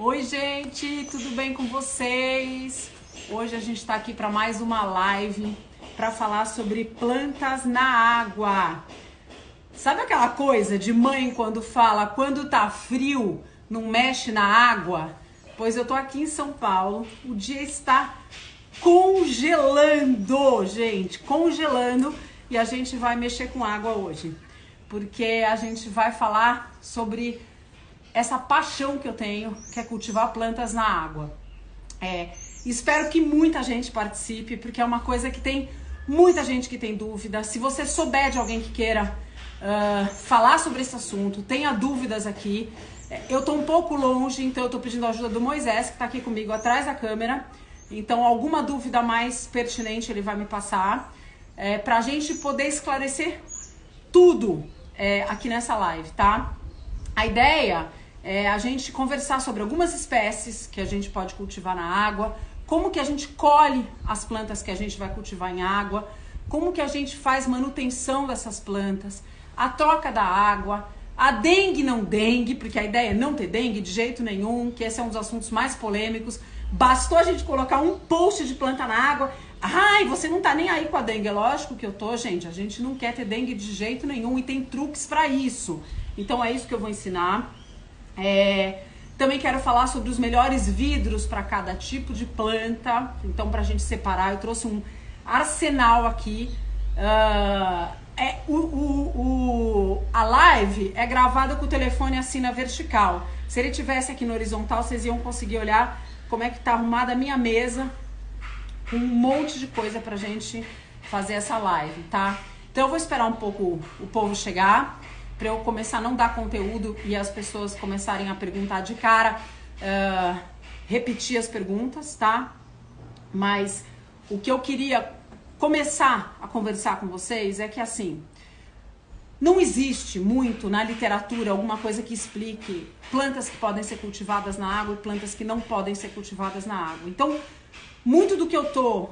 Oi, gente, tudo bem com vocês? Hoje a gente está aqui para mais uma live para falar sobre plantas na água. Sabe aquela coisa de mãe quando fala quando tá frio, não mexe na água? Pois eu tô aqui em São Paulo, o dia está congelando, gente, congelando, e a gente vai mexer com água hoje, porque a gente vai falar sobre essa paixão que eu tenho, que é cultivar plantas na água. Espero que muita gente participe, porque é uma coisa que tem muita gente que tem dúvida. Se você souber de alguém que queira falar sobre esse assunto, tenha dúvidas aqui. Eu tô um pouco longe, então eu tô pedindo a ajuda do Moisés, que tá aqui comigo atrás da câmera. Então alguma dúvida mais pertinente ele vai me passar, pra gente poder esclarecer tudo aqui nessa live, tá? A ideia é a gente conversar sobre algumas espécies que a gente pode cultivar na água, como que a gente colhe as plantas que a gente vai cultivar em água, como que a gente faz manutenção dessas plantas, a troca da água, a dengue não dengue, porque a ideia é não ter dengue de jeito nenhum, que esse é um dos assuntos mais polêmicos. Bastou a gente colocar um post de planta na água, ai, você não tá nem aí com a dengue. É lógico que eu tô, gente, a gente não quer ter dengue de jeito nenhum e tem truques pra isso. Então é isso que eu vou ensinar. Também quero falar sobre os melhores vidros para cada tipo de planta. Então, pra gente separar, eu trouxe um arsenal aqui. A live é gravada com o telefone assim na vertical. Se ele tivesse aqui no horizontal, vocês iam conseguir olhar como é que tá arrumada a minha mesa, com um monte de coisa pra gente fazer essa live, tá? Então eu vou esperar um pouco o povo chegar, para eu começar a não dar conteúdo e as pessoas começarem a perguntar de cara, repetir as perguntas, tá? Mas o que eu queria começar a conversar com vocês é que, assim, não existe muito na literatura alguma coisa que explique plantas que podem ser cultivadas na água e plantas que não podem ser cultivadas na água. Então, muito do que eu tô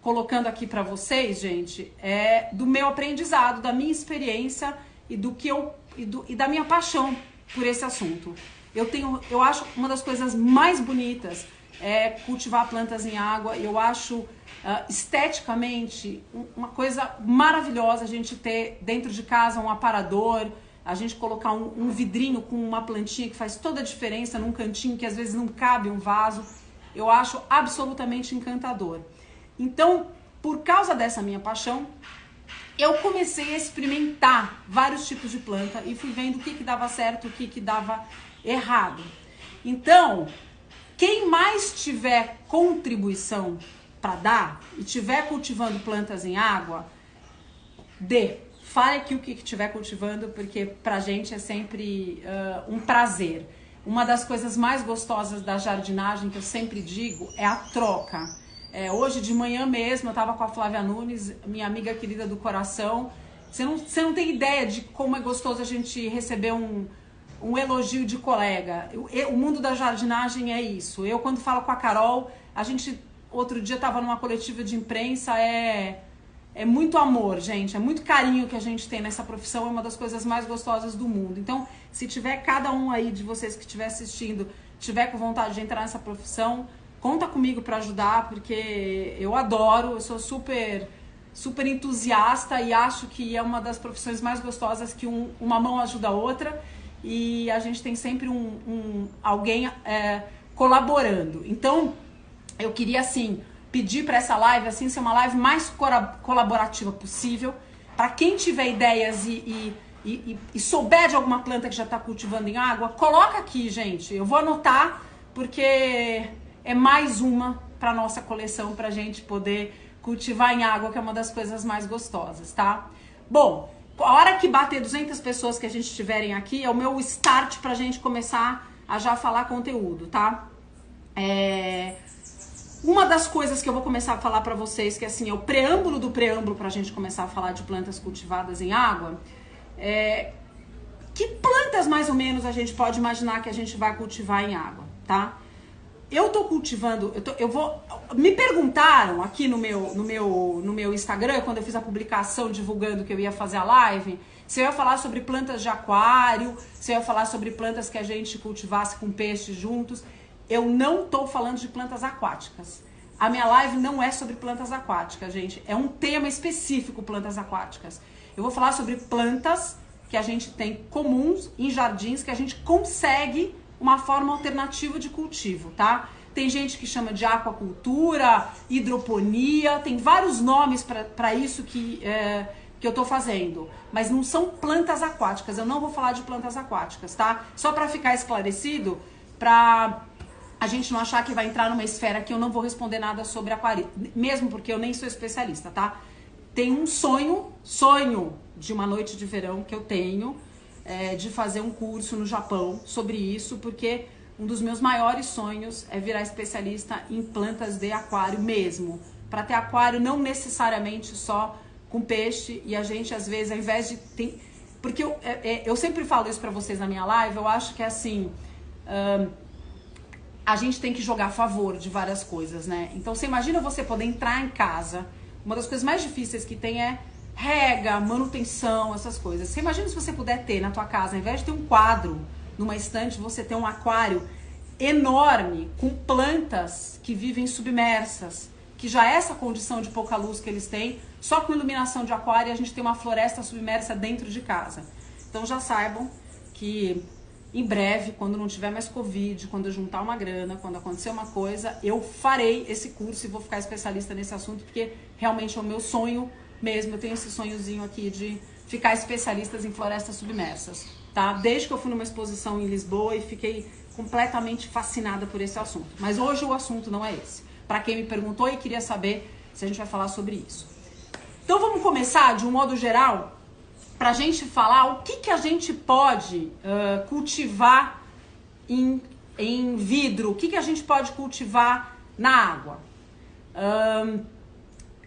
colocando aqui para vocês, gente, é do meu aprendizado, da minha experiência e da minha paixão por esse assunto. Eu acho uma das coisas mais bonitas é cultivar plantas em água. Eu acho esteticamente uma coisa maravilhosa a gente ter dentro de casa um aparador, a gente colocar um vidrinho com uma plantinha que faz toda a diferença num cantinho que às vezes não cabe um vaso. Eu acho absolutamente encantador. Então, por causa dessa minha paixão, eu comecei a experimentar vários tipos de planta e fui vendo o que dava certo, o que dava errado. Então, quem mais tiver contribuição para dar e tiver cultivando plantas em água, fale aqui o que estiver cultivando, porque pra gente é sempre um prazer. Uma das coisas mais gostosas da jardinagem, que eu sempre digo, é a troca. Hoje de manhã mesmo, eu tava com a Flávia Nunes, minha amiga querida do coração. Você não tem ideia de como é gostoso a gente receber um elogio de colega. O mundo da jardinagem é isso. Eu, quando falo com a Carol, a gente, outro dia, tava numa coletiva de imprensa, é muito amor, gente. É muito carinho que a gente tem nessa profissão. É uma das coisas mais gostosas do mundo. Então, se tiver cada um aí de vocês que estiver assistindo, tiver com vontade de entrar nessa profissão, conta comigo para ajudar, porque eu adoro, eu sou super entusiasta e acho que é uma das profissões mais gostosas, que uma mão ajuda a outra e a gente tem sempre alguém colaborando. Então, eu queria, assim, pedir para essa live, assim, ser uma live mais colaborativa possível. Para quem tiver ideias e souber de alguma planta que já está cultivando em água, coloca aqui, gente. Eu vou anotar, porque é mais uma para nossa coleção, pra gente poder cultivar em água, que é uma das coisas mais gostosas, tá? Bom, a hora que bater 200 pessoas que a gente tiverem aqui, é o meu start pra gente começar a já falar conteúdo, tá? Uma das coisas que eu vou começar a falar pra vocês, que assim, é o preâmbulo do preâmbulo pra gente começar a falar de plantas cultivadas em água, que plantas mais ou menos a gente pode imaginar que a gente vai cultivar em água, tá? eu tô cultivando, me perguntaram aqui no meu Instagram, quando eu fiz a publicação divulgando que eu ia fazer a live, se eu ia falar sobre plantas de aquário, se eu ia falar sobre plantas que a gente cultivasse com peixes juntos. Eu não tô falando de plantas aquáticas. A minha live não é sobre plantas aquáticas, gente. É um tema específico, plantas aquáticas. Eu vou falar sobre plantas que a gente tem comuns em jardins, que a gente consegue uma forma alternativa de cultivo, tá? Tem gente que chama de aquacultura, hidroponia, tem vários nomes para isso que eu tô fazendo. Mas não são plantas aquáticas, eu não vou falar de plantas aquáticas, tá? Só para ficar esclarecido, para a gente não achar que vai entrar numa esfera que eu não vou responder nada sobre aquarismo, mesmo porque eu nem sou especialista, tá? Tem um sonho de uma noite de verão que eu tenho, de fazer um curso no Japão sobre isso, porque um dos meus maiores sonhos é virar especialista em plantas de aquário mesmo. Para ter aquário não necessariamente só com peixe, e a gente às vezes, ao invés de... Porque eu sempre falo isso para vocês na minha live, eu acho que é assim... a gente tem que jogar a favor de várias coisas, né? Então você imagina você poder entrar em casa, uma das coisas mais difíceis que tem é rega, manutenção, essas coisas. Você imagina se você puder ter na tua casa, ao invés de ter um quadro numa estante, você ter um aquário enorme com plantas que vivem submersas, que já é essa condição de pouca luz que eles têm, só com iluminação de aquário a gente tem uma floresta submersa dentro de casa. Então já saibam que em breve, quando não tiver mais Covid, quando eu juntar uma grana, quando acontecer uma coisa, eu farei esse curso e vou ficar especialista nesse assunto, porque realmente é o meu sonho mesmo. Eu tenho esse sonhozinho aqui de ficar especialistas em florestas submersas, tá? Desde que eu fui numa exposição em Lisboa e fiquei completamente fascinada por esse assunto. Mas hoje o assunto não é esse. Para quem me perguntou e queria saber se a gente vai falar sobre isso. Então vamos começar de um modo geral, para a gente falar o que a gente pode cultivar em vidro, o que a gente pode cultivar na água.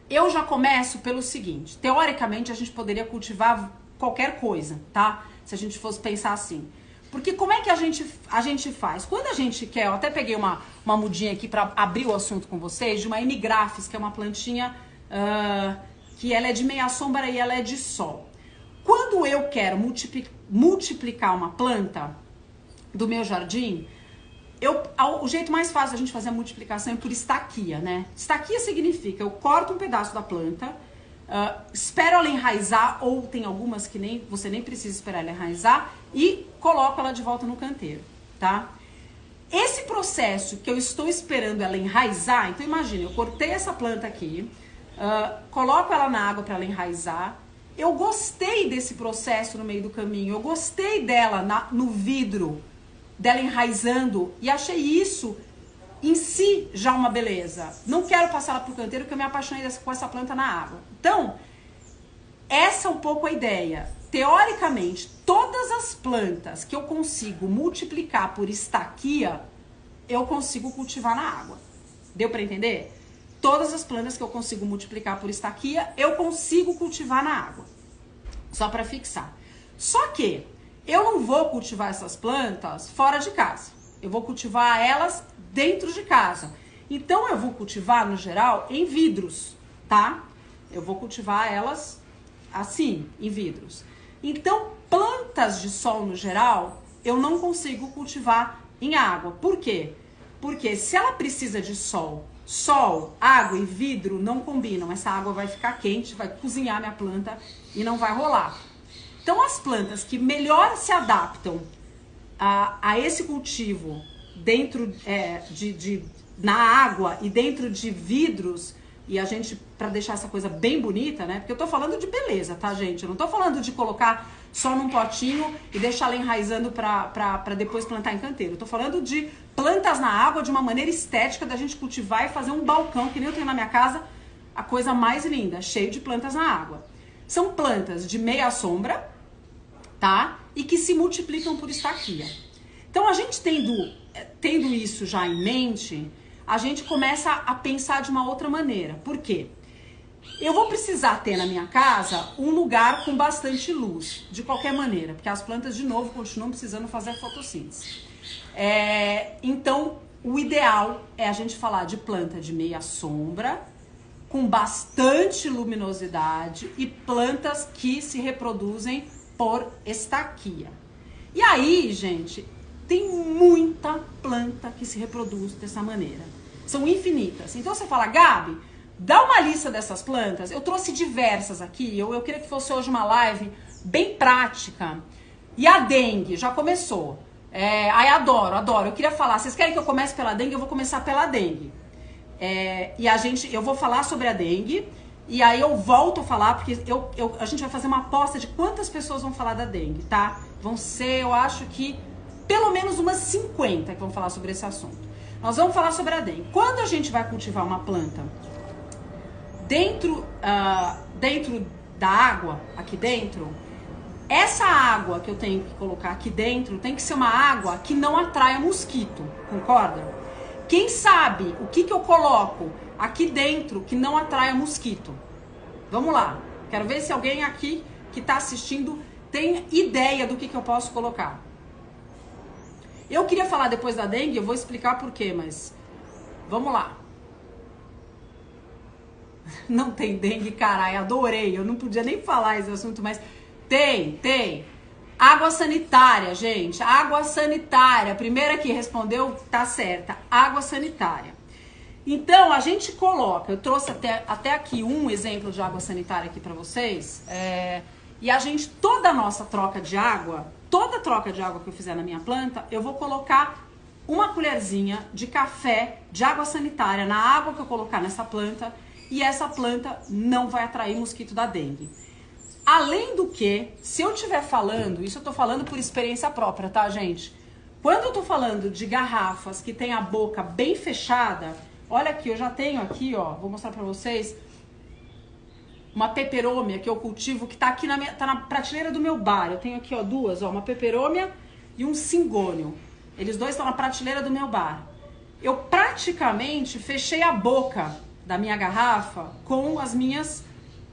Eu já começo pelo seguinte: teoricamente a gente poderia cultivar qualquer coisa, tá? Se a gente fosse pensar assim. Porque como é que a gente faz? Quando a gente quer, eu até peguei uma mudinha aqui para abrir o assunto com vocês, de uma Emigraphis, que é uma plantinha que ela é de meia sombra e ela é de sol. Quando eu quero multiplicar uma planta do meu jardim, o jeito mais fácil da gente fazer a multiplicação é por estaquia, né? Estaquia significa eu corto um pedaço da planta, espero ela enraizar, ou tem algumas que você nem precisa esperar ela enraizar, e coloco ela de volta no canteiro, tá? Esse processo que eu estou esperando ela enraizar, então imagina, eu cortei essa planta aqui, coloco ela na água para ela enraizar. Eu gostei desse processo no meio do caminho, eu gostei dela no vidro, dela enraizando, e achei isso em si já uma beleza. Não quero passar ela pro canteiro, porque eu me apaixonei com essa planta na água. Então, essa é um pouco a ideia. Teoricamente, todas as plantas que eu consigo multiplicar por estaquia, eu consigo cultivar na água. Deu para entender? Todas as plantas que eu consigo multiplicar por estaquia, eu consigo cultivar na água. Só para fixar. Só que eu não vou cultivar essas plantas fora de casa. Eu vou cultivar elas dentro de casa. Então eu vou cultivar, no geral, em vidros, tá? Eu vou cultivar elas assim, em vidros. Então, plantas de sol, no geral, eu não consigo cultivar em água. Por quê? Porque se ela precisa de sol, água e vidro não combinam. Essa água vai ficar quente, vai cozinhar minha planta e não vai rolar. Então, as plantas que melhor se adaptam a esse cultivo dentro na água e dentro de vidros, e a gente, para deixar essa coisa bem bonita, né? Porque eu tô falando de beleza, tá, gente? Eu não tô falando de colocar só num potinho e deixar ela enraizando pra depois plantar em canteiro. Eu tô falando de plantas na água de uma maneira estética, da gente cultivar e fazer um balcão, que nem eu tenho na minha casa, a coisa mais linda, cheio de plantas na água. São plantas de meia sombra, tá? E que se multiplicam por estaquia. Então, a gente tendo isso já em mente, a gente começa a pensar de uma outra maneira. Por quê? Eu vou precisar ter na minha casa um lugar com bastante luz, de qualquer maneira, porque as plantas, de novo, continuam precisando fazer fotossíntese. Então, o ideal é a gente falar de planta de meia sombra, com bastante luminosidade e plantas que se reproduzem por estaquia. E aí, gente, tem muita planta que se reproduz dessa maneira. São infinitas. Então você fala, Gabi, dá uma lista dessas plantas. Eu trouxe diversas aqui. Eu queria que fosse hoje uma live bem prática. E a dengue, já começou. Aí adoro. Eu queria falar, vocês querem que eu comece pela dengue? Eu vou começar pela dengue. Eu vou falar sobre a dengue. E aí eu volto a falar, porque a gente vai fazer uma aposta de quantas pessoas vão falar da dengue, tá? Vão ser, eu acho que, pelo menos umas 50 que vão falar sobre esse assunto. Nós vamos falar sobre a dengue. Quando a gente vai cultivar uma planta dentro da água, aqui dentro, essa água que eu tenho que colocar aqui dentro tem que ser uma água que não atraia mosquito, concorda? Quem sabe o que eu coloco aqui dentro que não atraia mosquito? Vamos lá. Quero ver se alguém aqui que está assistindo tem ideia do que eu posso colocar. Eu queria falar depois da dengue, eu vou explicar por quê, mas vamos lá. Não tem dengue, caralho, adorei. Eu não podia nem falar esse assunto, mas tem. Água sanitária, gente. Água sanitária. A primeira que respondeu tá certa. Água sanitária. Então, a gente coloca, eu trouxe até aqui um exemplo de água sanitária aqui pra vocês. E a gente, toda a nossa troca de água, toda troca de água que eu fizer na minha planta, eu vou colocar uma colherzinha de café de água sanitária na água que eu colocar nessa planta. E essa planta não vai atrair mosquito da dengue. Além do que, se eu estiver falando, isso eu tô falando por experiência própria, tá, gente? Quando eu tô falando de garrafas que tem a boca bem fechada, olha aqui, eu já tenho aqui, ó, vou mostrar pra vocês, uma peperômia que eu cultivo, que tá aqui tá na prateleira do meu bar. Eu tenho aqui, ó, duas, ó, uma peperômia e um cingônio. Eles dois estão na prateleira do meu bar. Eu praticamente fechei a boca da minha garrafa com as minhas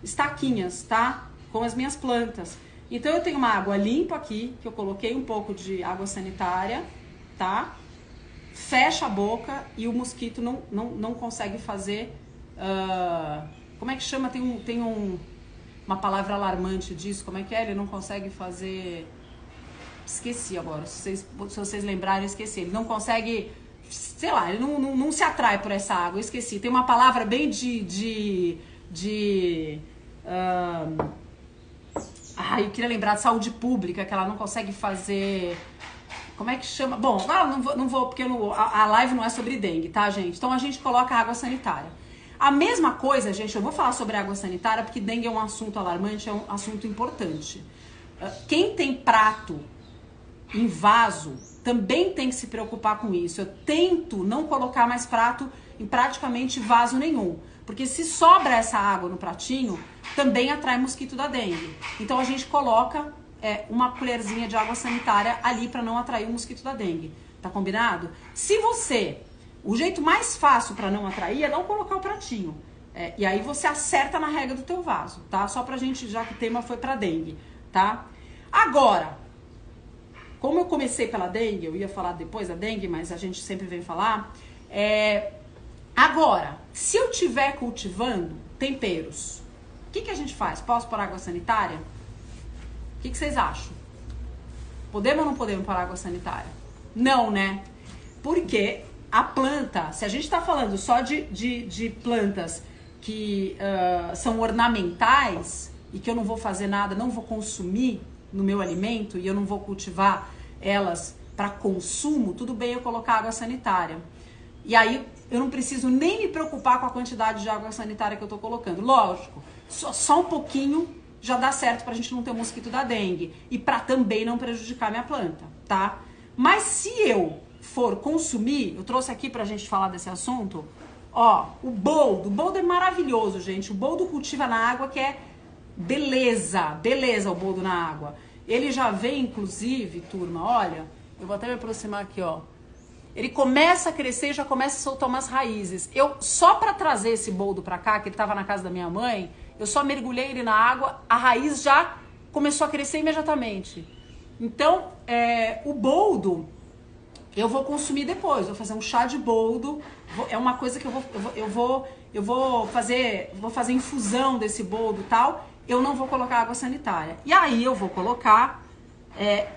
estaquinhas, tá? Com as minhas plantas. Então eu tenho uma água limpa aqui, que eu coloquei um pouco de água sanitária, tá? Fecha a boca e o mosquito não consegue fazer... como é que chama? Tem uma palavra alarmante disso, como é que é? Ele não consegue fazer... Esqueci agora, se vocês lembrarem, eu esqueci. Ele não consegue... Sei lá, ele não se atrai por essa água, eu esqueci. Tem uma palavra bem eu queria lembrar de saúde pública, que ela não consegue fazer... Como é que chama? Bom, não vou porque a live não é sobre dengue, tá, gente? Então a gente coloca água sanitária. A mesma coisa, gente, eu vou falar sobre água sanitária porque dengue é um assunto alarmante, é um assunto importante. Quem tem prato em vaso também tem que se preocupar com isso. Eu tento não colocar mais prato em praticamente vaso nenhum, porque se sobra essa água no pratinho, também atrai mosquito da dengue. Então a gente coloca uma colherzinha de água sanitária ali para não atrair o mosquito da dengue. Tá combinado? O jeito mais fácil para não atrair é não colocar o pratinho. E aí você acerta na rega do teu vaso, tá? Só pra gente, já que o tema foi pra dengue, tá? Agora, como eu comecei pela dengue, eu ia falar depois da dengue, mas a gente sempre vem falar. Agora, se eu estiver cultivando temperos, o que a gente faz? Posso pôr água sanitária? O que vocês acham? Podemos ou não podemos pôr água sanitária? Não, né? Porque a planta, se a gente está falando só de plantas que são ornamentais e que eu não vou fazer nada, não vou consumir no meu alimento e eu não vou cultivar elas para consumo, tudo bem eu colocar água sanitária. E aí eu não preciso nem me preocupar com a quantidade de água sanitária que eu estou colocando. Lógico, só um pouquinho já dá certo pra gente não ter o mosquito da dengue e para também não prejudicar minha planta, tá? Mas se eu for consumir, eu trouxe aqui pra gente falar desse assunto, ó, o boldo. O boldo é maravilhoso, gente. O boldo cultiva na água, que é beleza o boldo na água. Ele já vem, inclusive, turma, olha, eu vou até me aproximar aqui, ó. Ele começa a crescer e já começa a soltar umas raízes. Só pra trazer esse boldo pra cá, que ele tava na casa da minha mãe, eu só mergulhei ele na água, a raiz já começou a crescer imediatamente. Então, o boldo, eu vou consumir depois, vou fazer um chá de boldo, é uma coisa que eu vou fazer infusão desse boldo e tal, eu não vou colocar água sanitária. E aí eu vou colocar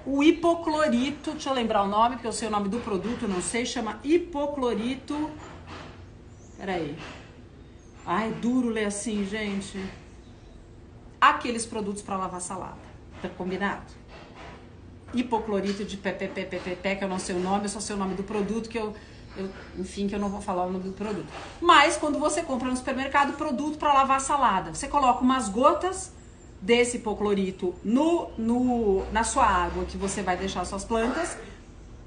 o hipoclorito, deixa eu lembrar o nome, porque eu sei o nome do produto, não sei, chama hipoclorito, peraí, ai, duro ler assim, gente, aqueles produtos para lavar salada, tá combinado? Hipoclorito de PPPPP, que eu não sei o nome, eu só sei o nome do produto, enfim, que eu não vou falar o nome do produto. Mas quando você compra no supermercado produto para lavar salada, você coloca umas gotas desse hipoclorito na sua água que você vai deixar suas plantas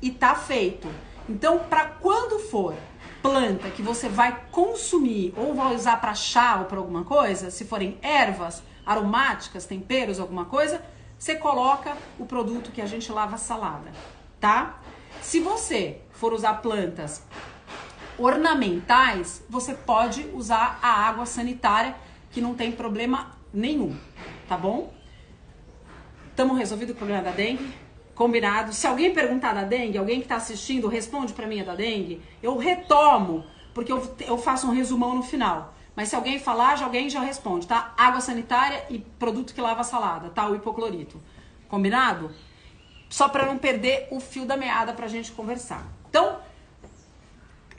e tá feito. Então, para quando for planta que você vai consumir ou vai usar para chá ou para alguma coisa, se forem ervas aromáticas, temperos, alguma coisa, você coloca o produto que a gente lava a salada, tá? Se você for usar plantas ornamentais, você pode usar a água sanitária, que não tem problema nenhum, tá bom? Tamo resolvido o problema da dengue? Combinado? Se alguém perguntar da dengue, alguém que tá assistindo responde pra mim a da dengue, eu retomo, porque eu faço um resumão no final. Mas se alguém falar, alguém já responde, tá? Água sanitária e produto que lava a salada, tá? O hipoclorito. Combinado? Só para não perder o fio da meada pra gente conversar. Então,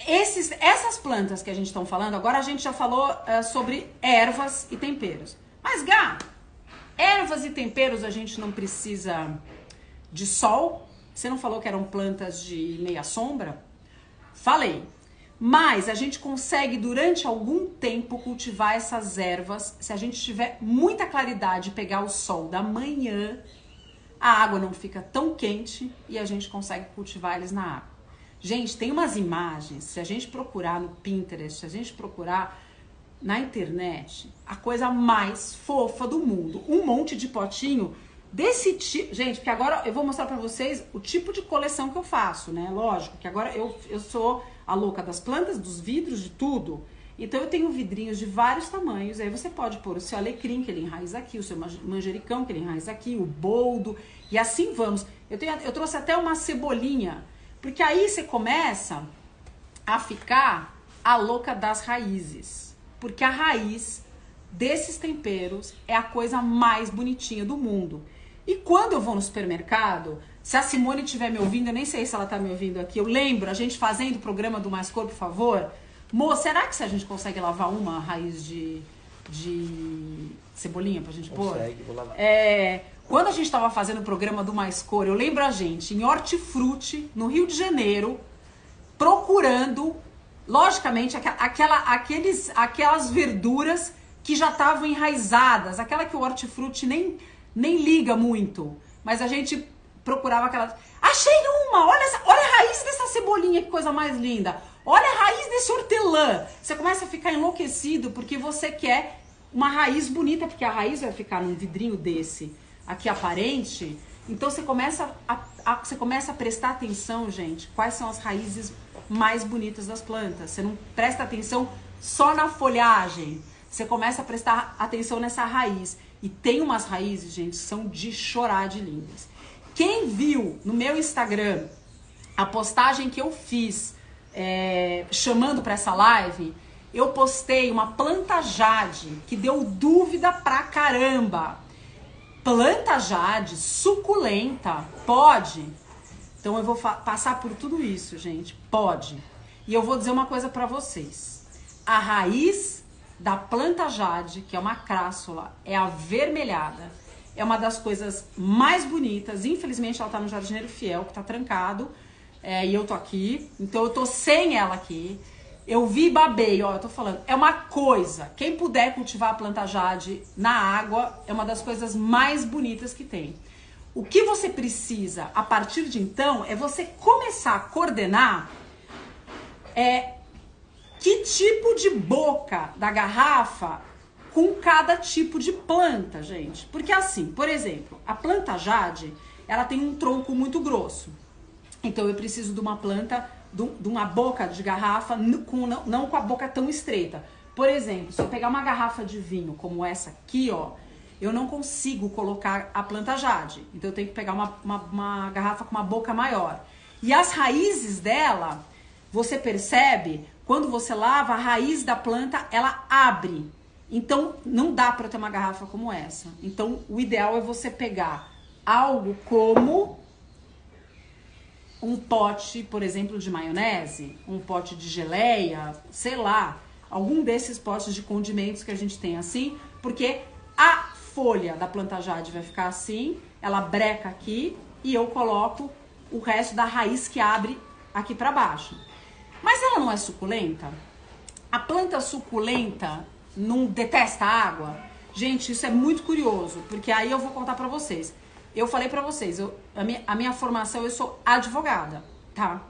essas plantas que a gente está falando, agora a gente já falou sobre ervas e temperos. Mas, Gá, ervas e temperos a gente não precisa de sol? Você não falou que eram plantas de meia sombra? Falei. Mas a gente consegue durante algum tempo cultivar essas ervas, se a gente tiver muita claridade, pegar o sol da manhã, a água não fica tão quente e a gente consegue cultivar eles na água. Gente, tem umas imagens, se a gente procurar no Pinterest, se a gente procurar na internet, a coisa mais fofa do mundo. Um monte de potinho desse tipo. Gente, porque agora eu vou mostrar pra vocês o tipo de coleção que eu faço, né? Lógico que agora eu sou a louca das plantas, dos vidros, de tudo. Então eu tenho vidrinhos de vários tamanhos. Aí você pode pôr o seu alecrim, que ele enraiza aqui, o seu manjericão, que ele enraiza aqui, o boldo. E assim vamos. Eu trouxe até uma cebolinha, porque aí você começa a ficar a louca das raízes. Porque a raiz desses temperos é a coisa mais bonitinha do mundo. E quando eu vou no supermercado, se a Simone estiver me ouvindo, eu nem sei se ela está me ouvindo aqui, eu lembro a gente fazendo o programa do Mais Cor, por favor. Moça, será que a gente consegue lavar uma raiz de cebolinha pra gente pôr? Consegue, vou lavar. Quando a gente estava fazendo o programa do Mais Cor, eu lembro a gente em Hortifruti, no Rio de Janeiro, procurando, logicamente, aquelas verduras que já estavam enraizadas, aquela que o Hortifruti nem liga muito, mas a gente procurava aquelas. Achei uma! Olha a raiz dessa cebolinha, que coisa mais linda! Olha a raiz desse hortelã! Você começa a ficar enlouquecido porque você quer uma raiz bonita, porque a raiz vai ficar num vidrinho desse aqui aparente. Então você começa a prestar atenção, gente, quais são as raízes mais bonitas das plantas. Você não presta atenção só na folhagem. Você começa a prestar atenção nessa raiz. E tem umas raízes, gente, que são de chorar de lindas. Quem viu no meu Instagram a postagem que eu fiz chamando para essa live, eu postei uma planta jade que deu dúvida pra caramba. Planta jade suculenta, pode? Então eu vou passar por tudo isso, gente, pode. E eu vou dizer uma coisa pra vocês. A raiz da planta jade, que é uma crassula, é avermelhada. É uma das coisas mais bonitas. Infelizmente ela tá no Jardineiro Fiel, que tá trancado. E eu tô aqui. Então eu tô sem ela aqui. Eu vi e babei, ó, eu tô falando. É uma coisa. Quem puder cultivar a planta jade na água, é uma das coisas mais bonitas que tem. O que você precisa, a partir de então, é você começar a coordenar que tipo de boca da garrafa com cada tipo de planta, gente. Porque assim, por exemplo, a planta jade, ela tem um tronco muito grosso. Então eu preciso de uma planta, de uma boca de garrafa, não com a boca tão estreita. Por exemplo, se eu pegar uma garrafa de vinho como essa aqui, ó, eu não consigo colocar a planta jade. Então eu tenho que pegar uma garrafa com uma boca maior. E as raízes dela, você percebe, quando você lava, a raiz da planta, ela abre. Então, não dá para ter uma garrafa como essa. Então, o ideal é você pegar algo como um pote, por exemplo, de maionese, um pote de geleia, sei lá, algum desses potes de condimentos que a gente tem assim, porque a folha da planta jade vai ficar assim, ela breca aqui e eu coloco o resto da raiz que abre aqui para baixo. Mas ela não é suculenta? A planta suculenta não detesta água? Gente, isso é muito curioso, porque aí eu vou contar pra vocês. Eu falei pra vocês, a minha formação, eu sou advogada, tá?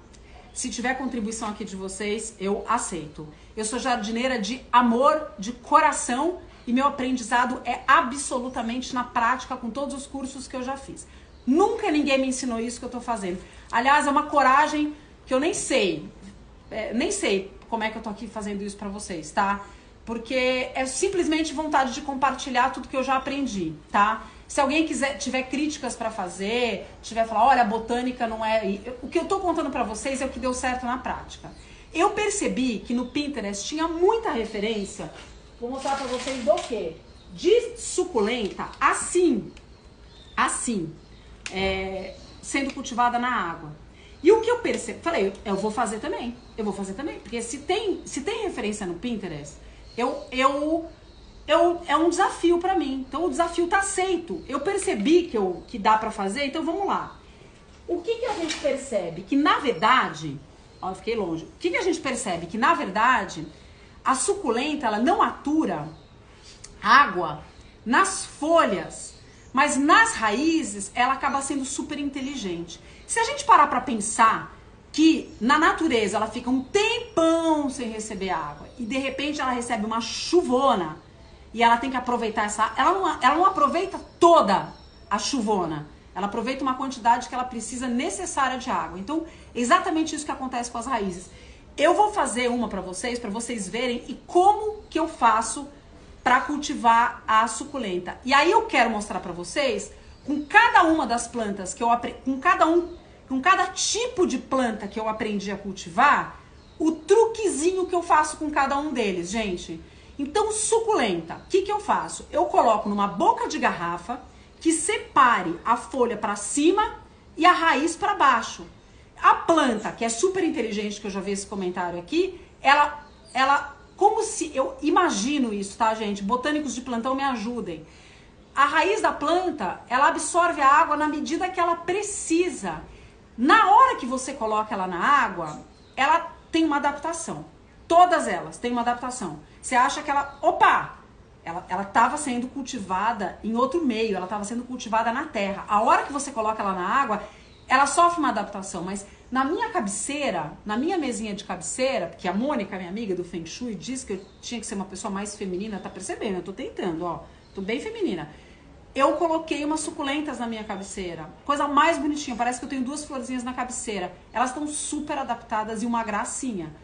Se tiver contribuição aqui de vocês, eu aceito. Eu sou jardineira de amor, de coração, e meu aprendizado é absolutamente na prática, com todos os cursos que eu já fiz. Nunca ninguém me ensinou isso que eu tô fazendo. Aliás, é uma coragem que eu nem sei. Nem sei como é que eu tô aqui fazendo isso pra vocês, tá? Porque é simplesmente vontade de compartilhar tudo que eu já aprendi, tá? Se alguém tiver críticas pra fazer, tiver falar, olha, a botânica não é... O que eu tô contando pra vocês é o que deu certo na prática. Eu percebi que no Pinterest tinha muita referência, vou mostrar pra vocês do quê? De suculenta, assim, sendo cultivada na água. E o que eu percebi, falei, eu vou fazer também, porque se tem referência no Pinterest, é um desafio pra mim, então o desafio tá aceito. Eu percebi que dá pra fazer, então vamos lá. O que a gente percebe? Que na verdade, ó, eu fiquei longe, o que a gente percebe? Que na verdade, a suculenta, ela não atura água nas folhas, mas nas raízes, ela acaba sendo super inteligente. Se a gente parar pra pensar que na natureza ela fica um tempão sem receber água e de repente ela recebe uma chuvona e ela tem que aproveitar essa... Ela não aproveita toda a chuvona. Ela aproveita uma quantidade que ela precisa necessária de água. Então, exatamente isso que acontece com as raízes. Eu vou fazer uma pra vocês verem e como que eu faço para cultivar a suculenta. E aí eu quero mostrar para vocês, com cada uma das plantas que eu aprendi, com cada tipo de planta que eu aprendi a cultivar, o truquezinho que eu faço com cada um deles, gente. Então, suculenta, o que eu faço? Eu coloco numa boca de garrafa que separe a folha para cima e a raiz para baixo. A planta, que é super inteligente, que eu já vi esse comentário aqui, ela como se, eu imagino isso, tá, gente? Botânicos de plantão me ajudem. A raiz da planta, ela absorve a água na medida que ela precisa. Na hora que você coloca ela na água, ela tem uma adaptação. Todas elas têm uma adaptação. Você acha que ela... Opa! Ela estava sendo cultivada em outro meio, ela estava sendo cultivada na terra. A hora que você coloca ela na água, ela sofre uma adaptação, mas na minha cabeceira, na minha mesinha de cabeceira, porque a Mônica, minha amiga do Feng Shui, disse que eu tinha que ser uma pessoa mais feminina, tá percebendo? Eu tô tentando, ó, tô bem feminina. Eu coloquei umas suculentas na minha cabeceira, coisa mais bonitinha, parece que eu tenho 2 florzinhas na cabeceira. Elas estão super adaptadas e uma gracinha.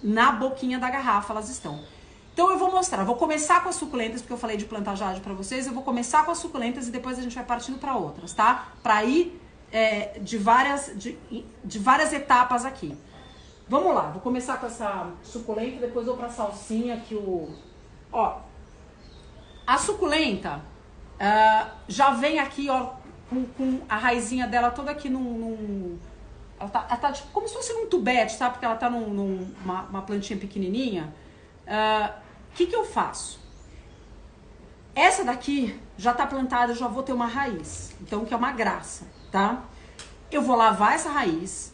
Na boquinha da garrafa elas estão. Então eu vou mostrar, vou começar com as suculentas, porque eu falei de planta jade pra vocês, eu vou começar com as suculentas e depois a gente vai partindo pra outras, tá? Pra ir de várias etapas aqui. Vamos lá, vou começar com essa suculenta, depois vou pra salsinha que Ó, a suculenta já vem aqui, ó, com a raizinha dela toda aqui ela tá tipo, como se fosse num tubete, sabe? Porque ela tá numa plantinha pequenininha. Que eu faço? Essa daqui já tá plantada, eu já vou ter uma raiz. Então, que é uma graça, tá? Eu vou lavar essa raiz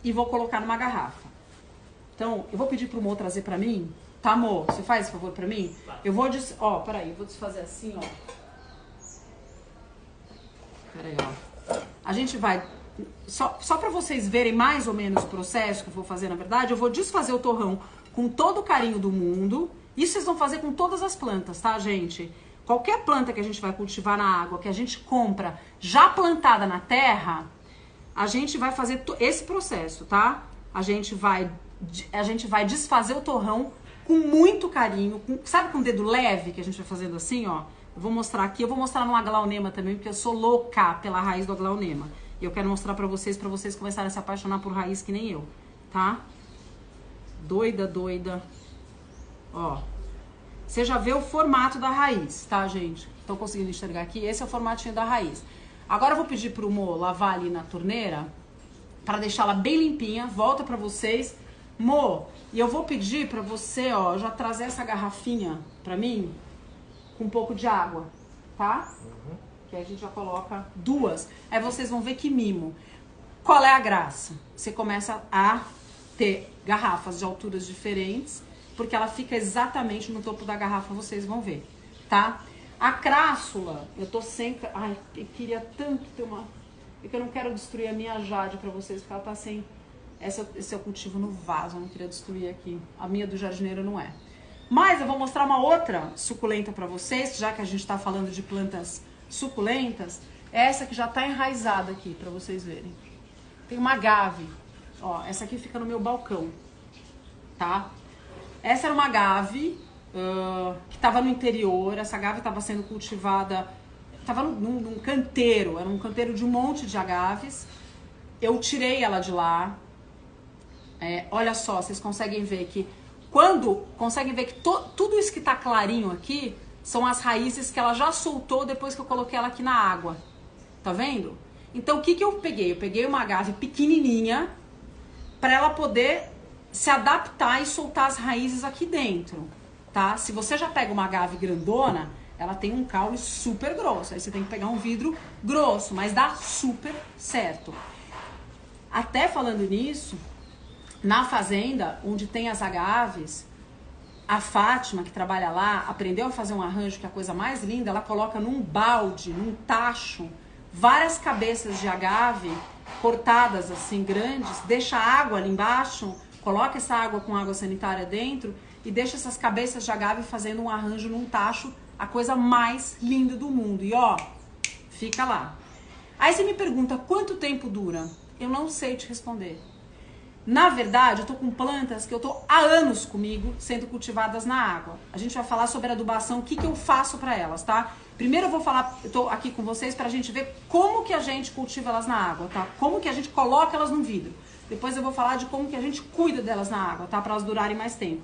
e vou colocar numa garrafa. Então, eu vou pedir pro Mo trazer pra mim. Tá, amor? Você faz esse favor pra mim? Eu vou ó, peraí, eu vou desfazer assim, ó. Peraí, ó. A gente vai... Só pra vocês verem mais ou menos o processo que eu vou fazer, na verdade, eu vou desfazer o torrão com todo o carinho do mundo. Isso vocês vão fazer com todas as plantas, tá, gente? Qualquer planta que a gente vai cultivar na água, que a gente compra já plantada na terra, a gente vai fazer esse processo, tá? A gente vai desfazer o torrão com muito carinho, sabe com o dedo leve que a gente vai fazendo assim, ó? Eu vou mostrar aqui, eu vou mostrar no aglaonema também, porque eu sou louca pela raiz do aglaonema. E eu quero mostrar pra vocês começarem a se apaixonar por raiz que nem eu, tá? Doida, doida. Ó. Você já vê o formato da raiz, tá, gente? Estão conseguindo enxergar aqui? Esse é o formatinho da raiz. Agora eu vou pedir pro Mo lavar ali na torneira para deixá-la bem limpinha. Volta pra vocês. Mo, e eu vou pedir pra você, ó, já trazer essa garrafinha pra mim com um pouco de água, tá? Que aí a gente já coloca 2. Aí vocês vão ver que mimo. Qual é a graça? Você começa a ter garrafas de alturas diferentes, porque ela fica exatamente no topo da garrafa, vocês vão ver, tá? A crássula, eu tô sem... Ai, eu queria tanto ter uma... É que eu não quero destruir a minha jade pra vocês, porque ela tá sem... Esse é o cultivo no vaso, eu não queria destruir aqui. A minha do jardineiro não é. Mas eu vou mostrar uma outra suculenta pra vocês, já que a gente tá falando de plantas suculentas. Essa que já tá enraizada aqui, pra vocês verem. Tem uma agave. Ó, essa aqui fica no meu balcão, tá? Essa era uma agave que tava no interior. Essa agave tava sendo cultivada... Tava num canteiro, era um canteiro de um monte de agaves. Eu tirei ela de lá. Olha só, vocês conseguem ver que tudo isso que tá clarinho aqui são as raízes que ela já soltou depois que eu coloquei ela aqui na água. Tá vendo? Então o que eu peguei? Eu peguei uma agave pequenininha para ela poder se adaptar e soltar as raízes aqui dentro, tá? Se você já pega uma agave grandona, ela tem um caule super grosso. Aí você tem que pegar um vidro grosso, mas dá super certo. Até falando nisso, na fazenda, onde tem as agaves, a Fátima, que trabalha lá, aprendeu a fazer um arranjo que é a coisa mais linda. Ela coloca num balde, num tacho, várias cabeças de agave cortadas assim, grandes, deixa água ali embaixo, coloca essa água com água sanitária dentro e deixa essas cabeças de agave fazendo um arranjo num tacho, a coisa mais linda do mundo. E ó, fica lá. Aí você me pergunta, quanto tempo dura? Eu não sei te responder. Na verdade, eu tô com plantas que eu tô há anos comigo sendo cultivadas na água. A gente vai falar sobre adubação, o que eu faço para elas, tá? Primeiro eu vou falar, eu tô aqui com vocês pra gente ver como que a gente cultiva elas na água, tá? Como que a gente coloca elas no vidro. Depois eu vou falar de como que a gente cuida delas na água, tá? Pra elas durarem mais tempo.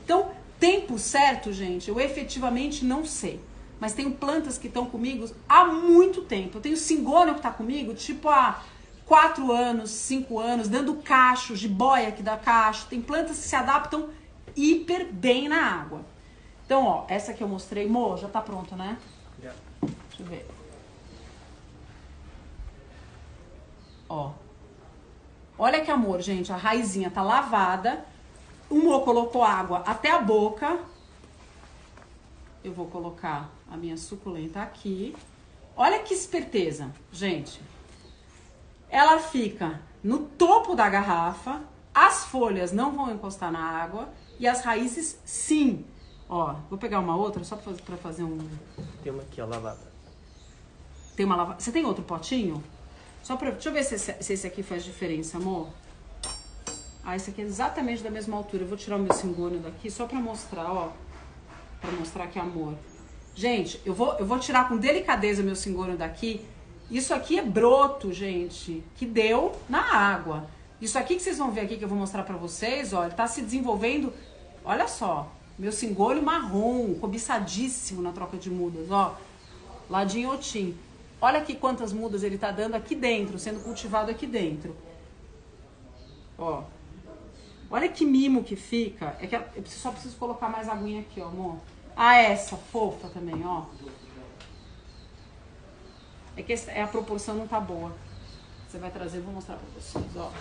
Então, tempo certo, gente, eu efetivamente não sei. Mas tenho plantas que estão comigo há muito tempo. Eu tenho cingônio que tá comigo, tipo há 4 anos, 5 anos, dando cachos, jiboia que dá cacho. Tem plantas que se adaptam hiper bem na água. Então, ó, essa que eu mostrei, Mo, já tá pronta, né? Yeah. Deixa eu ver. Ó. Olha que amor, gente. A raizinha tá lavada. O Mo colocou água até a boca. Eu vou colocar a minha suculenta aqui. Olha que esperteza, gente. Ela fica no topo da garrafa, as folhas não vão encostar na água e as raízes sim. Ó, vou pegar uma outra só pra fazer um... Tem uma aqui, ó, lavada. Tem uma lavada. Você tem outro potinho? Deixa eu ver se esse aqui faz diferença, amor. Ah, esse aqui é exatamente da mesma altura. Eu vou tirar o meu cingônio daqui só pra mostrar, ó. Pra mostrar que é amor. Gente, eu vou tirar com delicadeza meu cingônio daqui. Isso aqui é broto, gente, que deu na água. Isso aqui que vocês vão ver aqui, que eu vou mostrar pra vocês, ó, ele tá se desenvolvendo, olha só, meu cingônio marrom, cobiçadíssimo na troca de mudas, ó, ladinho otim. Olha aqui quantas mudas ele tá dando aqui dentro, sendo cultivado aqui dentro. Ó, olha que mimo que fica. É que eu só preciso colocar mais aguinha aqui, ó, amor. Ah, essa, fofa também, ó. É que a proporção não tá boa. Você vai trazer, eu vou mostrar pra vocês, ó.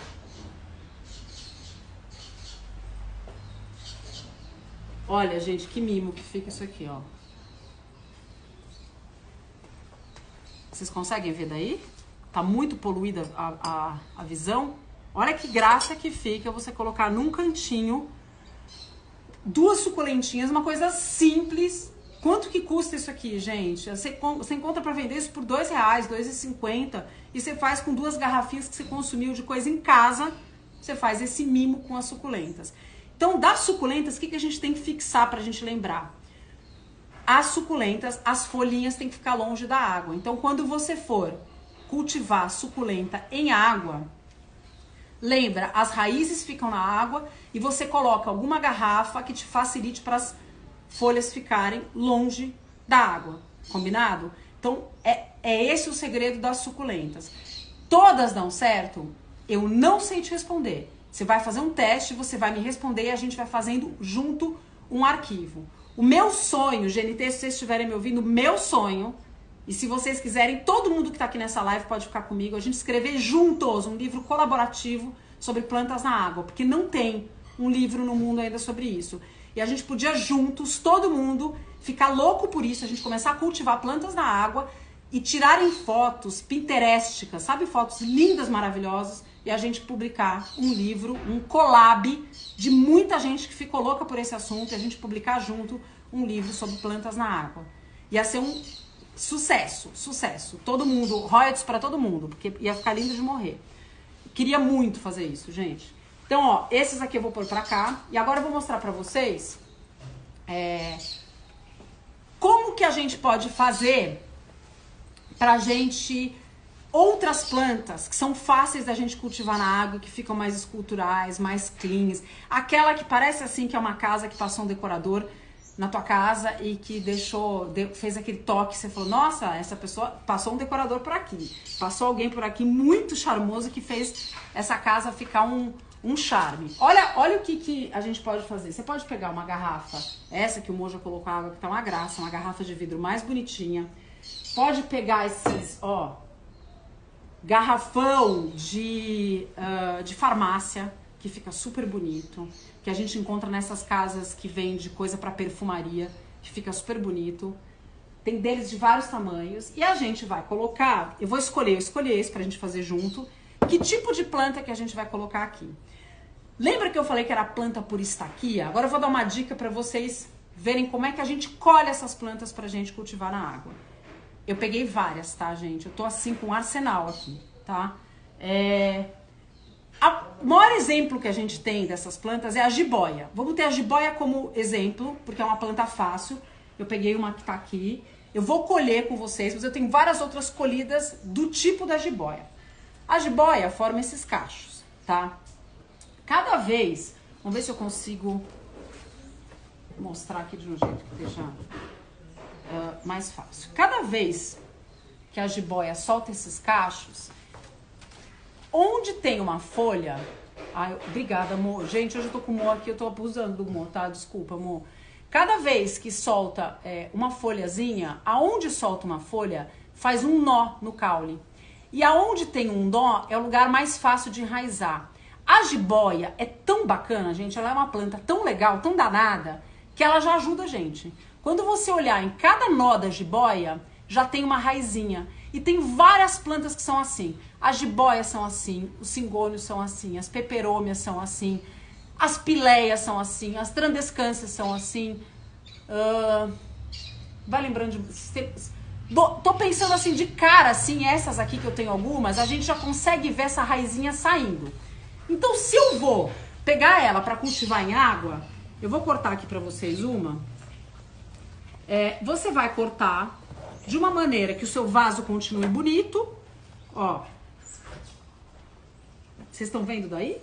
Olha, gente, que mimo que fica isso aqui, ó. Vocês conseguem ver daí? Tá muito poluída a visão. Olha que graça que fica você colocar num cantinho 2 suculentinhas, uma coisa simples. Quanto que custa isso aqui, gente? Você encontra pra vender isso por R$2, R$2,50. E você faz com 2 garrafinhas que você consumiu de coisa em casa. Você faz esse mimo com as suculentas. Então, das suculentas, o que a gente tem que fixar pra gente lembrar? As suculentas, as folhinhas têm que ficar longe da água. Então, quando você for cultivar suculenta em água, lembra, as raízes ficam na água e você coloca alguma garrafa que te facilite para as folhas ficarem longe da água, combinado? Então, é esse o segredo das suculentas. Todas dão certo? Eu não sei te responder. Você vai fazer um teste, você vai me responder e a gente vai fazendo junto um arquivo. O meu sonho, GNT, se vocês estiverem me ouvindo, meu sonho, e se vocês quiserem, todo mundo que está aqui nessa live pode ficar comigo, a gente escrever juntos um livro colaborativo sobre plantas na água, porque não tem um livro no mundo ainda sobre isso. E a gente podia juntos, todo mundo, ficar louco por isso, a gente começar a cultivar plantas na água e tirarem fotos pinteresticas, sabe? Fotos lindas, maravilhosas, e a gente publicar um livro, um collab de muita gente que ficou louca por esse assunto, e a gente publicar junto um livro sobre plantas na água. Ia ser um sucesso, sucesso. Todo mundo, royalties para todo mundo, porque ia ficar lindo de morrer. Queria muito fazer isso, gente. Então, ó, esses aqui eu vou pôr pra cá. E agora eu vou mostrar pra vocês como que a gente pode fazer pra gente... Outras plantas que são fáceis da gente cultivar na água, que ficam mais esculturais, mais cleans. Aquela que parece assim que é uma casa que passou um decorador na tua casa e que fez aquele toque, você falou, nossa, essa pessoa passou um decorador por aqui, passou alguém por aqui muito charmoso que fez essa casa ficar um charme. Olha o que a gente pode fazer. Você pode pegar uma garrafa, essa que o Mo já colocou água, que tá uma graça, uma garrafa de vidro mais bonitinha. Pode pegar esses, ó, garrafão de farmácia, que fica super bonito, que a gente encontra nessas casas que vende coisa para perfumaria, que fica super bonito. Tem deles de vários tamanhos. E a gente vai colocar, eu escolhi esse pra gente fazer junto. Que tipo de planta que a gente vai colocar aqui? Lembra que eu falei que era planta por estaquia? Agora eu vou dar uma dica para vocês verem como é que a gente colhe essas plantas pra gente cultivar na água. Eu peguei várias, tá, gente? Eu tô assim com um arsenal aqui, tá? O maior exemplo que a gente tem dessas plantas é a jiboia. Vamos ter a jiboia como exemplo, porque é uma planta fácil. Eu peguei uma que tá aqui. Eu vou colher com vocês, mas eu tenho várias outras colhidas do tipo da jiboia. A jiboia forma esses cachos, tá? Cada vez... Vamos ver se eu consigo mostrar aqui de um jeito que deixa mais fácil. Cada vez que a jiboia solta esses cachos, onde tem uma folha... Ai, obrigada, amor. Gente, hoje eu tô com o Mo aqui, eu tô abusando do Mo, tá? Desculpa, amor. Cada vez que solta uma folhazinha, aonde solta uma folha, faz um nó no caule. E aonde tem um nó é o lugar mais fácil de enraizar. A jiboia é tão bacana, gente, ela é uma planta tão legal, tão danada, que ela já ajuda a gente. Quando você olhar em cada nó da jiboia, já tem uma raizinha. E tem várias plantas que são assim. As jiboias são assim, os cingônios são assim, as peperômias são assim, as pileias são assim, as trandescâncias são assim. Vai lembrando de... Tô pensando assim de cara, assim, essas aqui que eu tenho algumas, a gente já consegue ver essa raizinha saindo. Então, se eu vou pegar ela para cultivar em água, eu vou cortar aqui para vocês uma. Você vai cortar de uma maneira que o seu vaso continue bonito. Ó. Vocês estão vendo daí?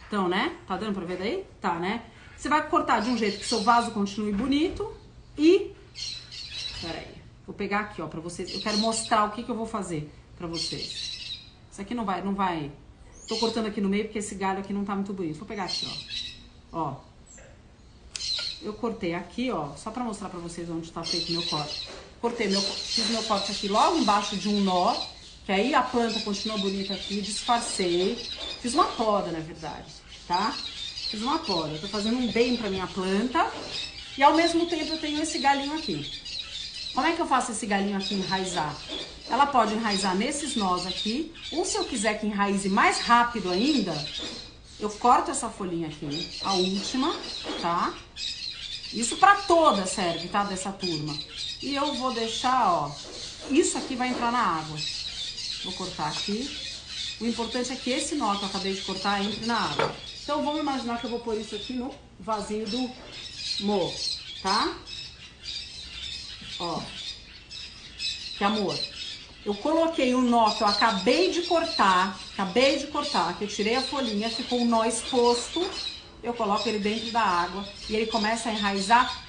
Então, né? Tá dando pra ver daí? Tá, né? Você vai cortar de um jeito que o seu vaso continue bonito e... Peraí. Vou pegar aqui, ó, pra vocês. Eu quero mostrar o que eu vou fazer pra vocês. Isso aqui não vai... Tô cortando aqui no meio porque esse galho aqui não tá muito bonito. Vou pegar aqui, ó. Ó. Eu cortei aqui, ó, só pra mostrar pra vocês onde tá feito meu corte. Fiz meu corte aqui logo embaixo de um nó, que aí a planta continua bonita aqui, disfarcei. Fiz uma poda, na verdade, tá? Fiz uma poda. Eu tô fazendo um bem pra minha planta e ao mesmo tempo eu tenho esse galinho aqui. Como é que eu faço esse galinho aqui enraizar? Ela pode enraizar nesses nós aqui, ou se eu quiser que enraize mais rápido ainda, eu corto essa folhinha aqui, a última, tá? Isso pra toda serve, tá? Dessa turma. E eu vou deixar, ó, isso aqui vai entrar na água. Vou cortar aqui. O importante é que esse nó que eu acabei de cortar entre na água. Então vamos imaginar que eu vou pôr isso aqui no vasinho do Mo, tá? Ó. Que amor. eu coloquei o nó que eu acabei de cortar, que eu tirei a folhinha, ficou o nó exposto, eu coloco ele dentro da água e ele começa a enraizar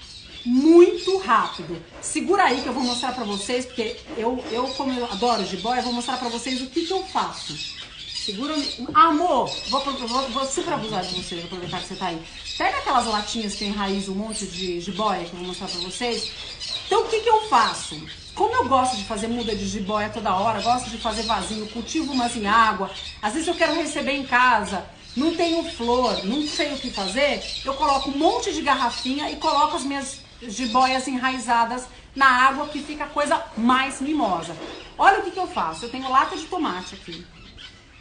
muito rápido. Segura aí que eu vou mostrar pra vocês, porque como eu adoro jiboia, eu vou mostrar pra vocês o que eu faço. Segura... Amor, vou super abusar de você, vou aproveitar que você tá aí. Pega aquelas latinhas que eu enraizo um monte de jiboia que eu vou mostrar pra vocês. Então, o que eu faço? Como eu gosto de fazer muda de jiboia toda hora, gosto de fazer vasinho, cultivo umas em água, às vezes eu quero receber em casa, não tenho flor, não sei o que fazer, eu coloco um monte de garrafinha e coloco as minhas jiboias enraizadas na água, que fica a coisa mais mimosa. Olha o que eu faço. Eu tenho lata de tomate aqui.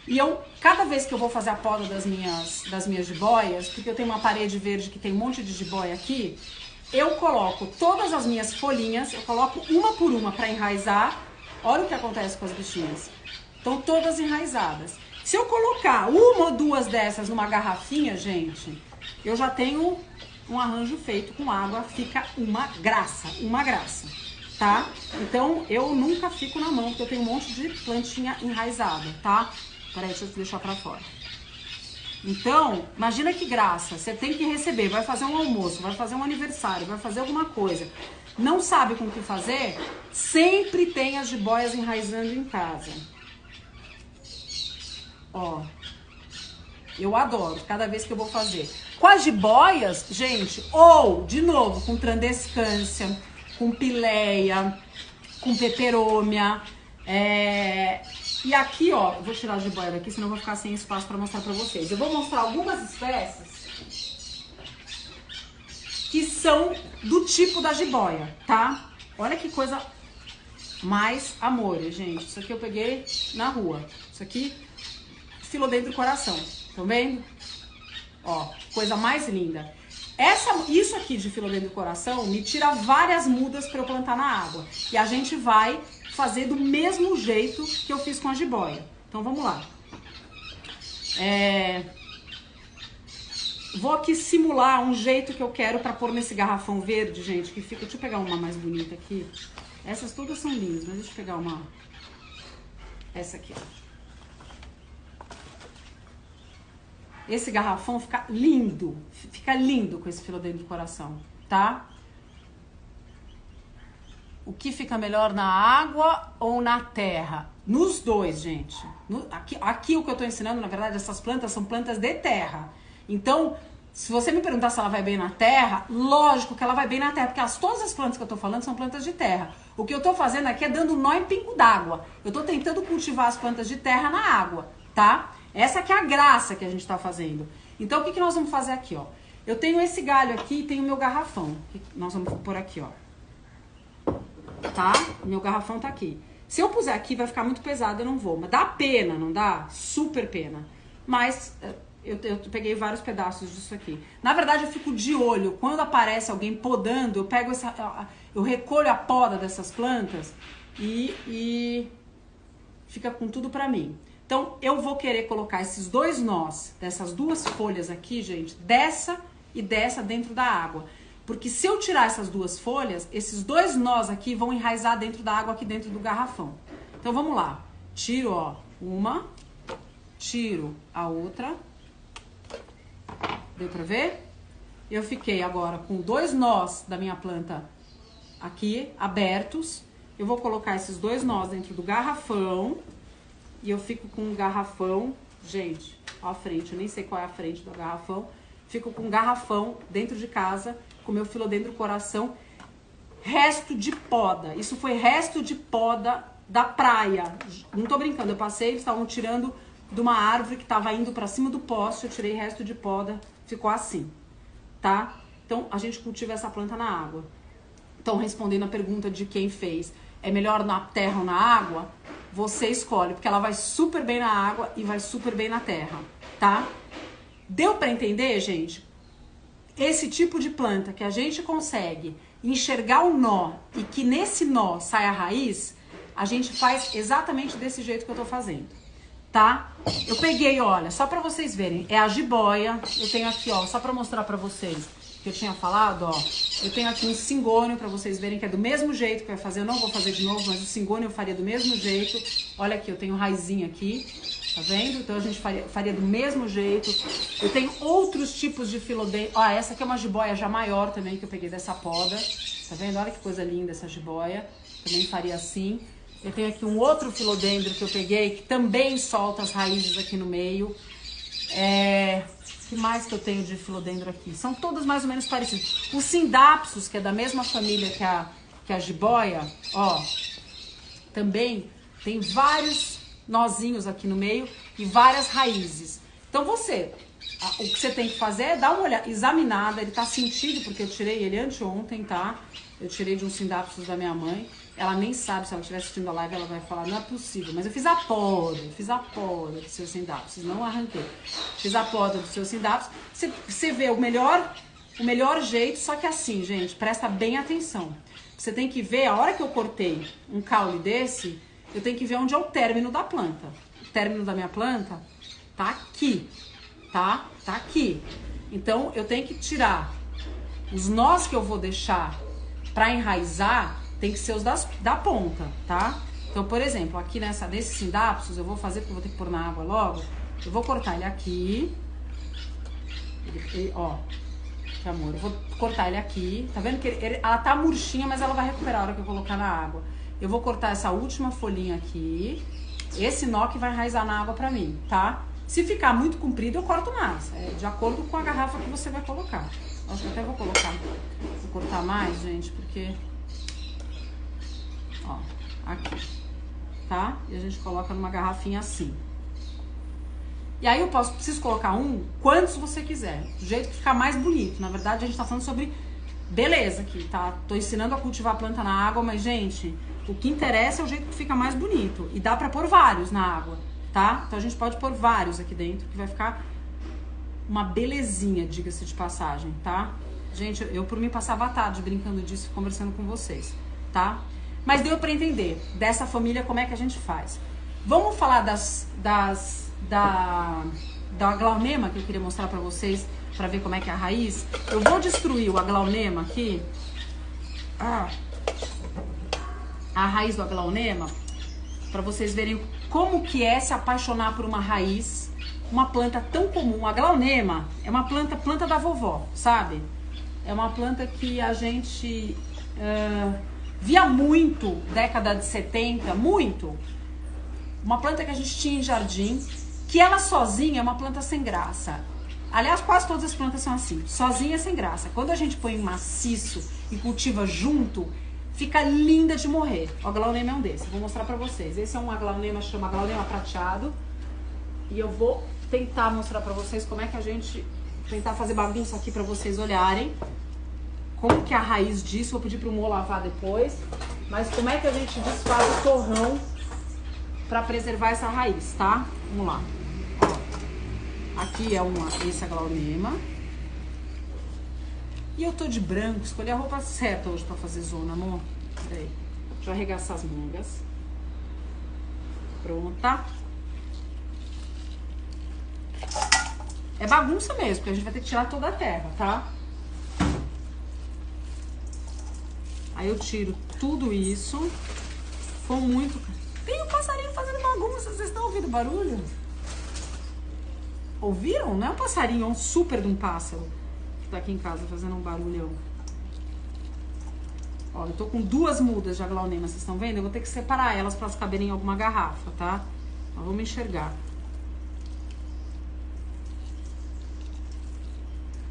E cada vez que eu vou fazer a poda das minhas jiboias, porque eu tenho uma parede verde que tem um monte de jiboia aqui, eu coloco todas as minhas folhinhas, eu coloco uma por uma para enraizar. Olha o que acontece com as bichinhas. Estão todas enraizadas. Se eu colocar uma ou duas dessas numa garrafinha, gente, eu já tenho um arranjo feito com água, fica uma graça, tá? Então, eu nunca fico na mão, porque eu tenho um monte de plantinha enraizada, tá? Peraí, deixa eu deixar pra fora. Então, imagina que graça, você tem que receber, vai fazer um almoço, vai fazer um aniversário, vai fazer alguma coisa, não sabe com o que fazer, sempre tem as jiboias enraizando em casa. Ó, eu adoro, cada vez que eu vou fazer. Com as jiboias, gente, ou, de novo, com trandescância, com pileia, com peperômia, e aqui, ó, eu vou tirar a jiboia daqui, senão eu vou ficar sem espaço pra mostrar pra vocês. Eu vou mostrar algumas espécies que são do tipo da jiboia, tá? Olha que coisa mais amor, gente. Isso aqui eu peguei na rua. Isso aqui, Philodendron Coração. Estão vendo? Ó, coisa mais linda. Isso aqui de Philodendron Coração me tira várias mudas para eu plantar na água. E a gente vai fazer do mesmo jeito que eu fiz com a jiboia. Então vamos lá. Vou aqui simular um jeito que eu quero para pôr nesse garrafão verde, gente, que fica... Deixa eu pegar uma mais bonita aqui. Essas todas são lindas, mas deixa eu pegar uma... Essa aqui, ó. Esse garrafão fica lindo com esse Philodendron Coração, tá? O que fica melhor na água ou na terra? Nos dois, gente. Aqui o que eu tô ensinando, na verdade, essas plantas são plantas de terra. Então, se você me perguntar se ela vai bem na terra, lógico que ela vai bem na terra, porque todas as plantas que eu tô falando são plantas de terra. O que eu tô fazendo aqui é dando nó em pingo d'água. Eu tô tentando cultivar as plantas de terra na água, tá? Essa que é a graça que a gente tá fazendo. Então, o que nós vamos fazer aqui, ó? Eu tenho esse galho aqui e tenho o meu garrafão. Nós vamos pôr aqui, ó. Tá? Meu garrafão tá aqui. Se eu puser aqui, vai ficar muito pesado, eu não vou. Mas dá pena, não dá? Super pena. Mas eu peguei vários pedaços disso aqui. Na verdade, eu fico de olho. Quando aparece alguém podando, eu recolho a poda dessas plantas e fica com tudo pra mim. Então, eu vou querer colocar esses dois nós, dessas duas folhas aqui, gente, dessa e dessa dentro da água. Porque se eu tirar essas duas folhas, esses dois nós aqui vão enraizar dentro da água aqui dentro do garrafão. Então, vamos lá. Tiro, ó, uma, tiro a outra. Deu pra ver? Eu fiquei agora com dois nós da minha planta aqui, abertos. Eu vou colocar esses dois nós dentro do garrafão. E eu fico com um garrafão, gente, ó a frente, eu nem sei qual é a frente do garrafão. Fico com um garrafão dentro de casa, com meu Philodendron Coração, resto de poda. Isso foi resto de poda da praia. Não tô brincando, eu passei, eles estavam tirando de uma árvore que tava indo pra cima do poste, eu tirei resto de poda, ficou assim, tá? Então, a gente cultiva essa planta na água. Então, respondendo a pergunta de quem fez, é melhor na terra ou na água? Você escolhe, porque ela vai super bem na água e vai super bem na terra, tá? Deu pra entender, gente? Esse tipo de planta que a gente consegue enxergar o nó e que nesse nó sai a raiz, a gente faz exatamente desse jeito que eu tô fazendo, tá? Eu peguei, olha, só pra vocês verem, é a jiboia, eu tenho aqui, ó, só pra mostrar pra vocês. que eu tinha falado, ó. Eu tenho aqui um cingônio pra vocês verem que é do mesmo jeito que eu ia fazer. Eu não vou fazer de novo, mas o cingônio eu faria do mesmo jeito. Olha aqui, eu tenho raizinha aqui, tá vendo? Então a gente faria do mesmo jeito. Eu tenho outros tipos de filodendro. Ó, essa aqui é uma jiboia já maior também, que eu peguei dessa poda. Tá vendo? Olha que coisa linda essa jiboia. Também faria assim. Eu tenho aqui um outro filodendro que eu peguei, que também solta as raízes aqui no meio. O que mais que eu tenho de filodendro aqui? São todos mais ou menos parecidos. O Sindapsus, que é da mesma família que a jiboia, ó, também tem vários nozinhos aqui no meio e várias raízes. Então o que você tem que fazer é dar uma olhada, examinada. Ele tá sentido, porque eu tirei ele anteontem, tá? Eu tirei de um Sindapsus da minha mãe. Ela nem sabe, se ela estiver assistindo a live, ela vai falar, não é possível. Mas eu fiz a poda do seu Sindapsus, não arranquei. Fiz a poda do seu Sindapsus. Você vê o melhor jeito, só que assim, gente, presta bem atenção. Você tem que ver, a hora que eu cortei um caule desse, eu tenho que ver onde é o término da planta. O término da minha planta tá aqui, tá? Tá aqui. Então, eu tenho que tirar os nós que eu vou deixar pra enraizar, tem que ser os da ponta, tá? Então, por exemplo, aqui nesse Sindapsus, eu vou fazer, porque eu vou ter que pôr na água logo. Eu vou cortar ele aqui. Ó, que amor. Eu vou cortar ele aqui. Tá vendo que ela tá murchinha, mas ela vai recuperar a hora que eu colocar na água. Eu vou cortar essa última folhinha aqui. Esse nó que vai enraizar na água pra mim, tá? Se ficar muito comprido, eu corto mais. De acordo com a garrafa que você vai colocar. Acho que até vou cortar mais, gente, porque... Ó, aqui, tá? E a gente coloca numa garrafinha assim. E aí eu preciso colocar quantos você quiser, do jeito que ficar mais bonito. Na verdade, a gente tá falando sobre beleza aqui, tá? Tô ensinando a cultivar a planta na água, mas, gente, o que interessa é o jeito que fica mais bonito. E dá pra pôr vários na água, tá? Então a gente pode pôr vários aqui dentro, que vai ficar uma belezinha, diga-se de passagem, tá? Gente, eu por mim passava a tarde brincando disso, conversando com vocês, tá? Mas deu pra entender dessa família como é que a gente faz. Vamos falar da aglaonema que eu queria mostrar pra vocês, pra ver como é que é a raiz. Eu vou destruir o aglaonema aqui. A raiz do aglaonema, pra vocês verem como que é se apaixonar por uma raiz, uma planta tão comum. A aglaonema é uma planta da vovó, sabe? É uma planta que a gente... via muito, década de 70, muito. Uma planta que a gente tinha em jardim, que ela sozinha é uma planta sem graça. Aliás, quase todas as plantas são assim, sozinha é sem graça. Quando a gente põe maciço e cultiva junto, fica linda de morrer. O aglaonema é um desses, vou mostrar pra vocês. Esse é um aglaonema, chama aglaonema prateado. E eu vou tentar mostrar pra vocês como é que a gente... Tentar fazer bagunça aqui pra vocês olharem. Como que é a raiz disso, vou pedir pro Mo lavar depois. Mas como é que a gente desfaz o torrão pra preservar essa raiz, tá? Vamos lá. Ó, aqui é esse aglaonema. E eu tô de branco, escolhi a roupa certa hoje pra fazer zona, amor. Peraí, deixa eu arregaçar as mangas. Pronta. É bagunça mesmo, porque a gente vai ter que tirar toda a terra, tá? Aí eu tiro tudo isso com muito... Tem um passarinho fazendo bagunça, vocês estão ouvindo barulho? Ouviram? Não é um passarinho, é um super de um pássaro que tá aqui em casa fazendo um barulhão. Ó, eu tô com 2 mudas de aglaonema, vocês estão vendo? Eu vou ter que separar elas para elas caberem em alguma garrafa, tá? Mas vamos enxergar.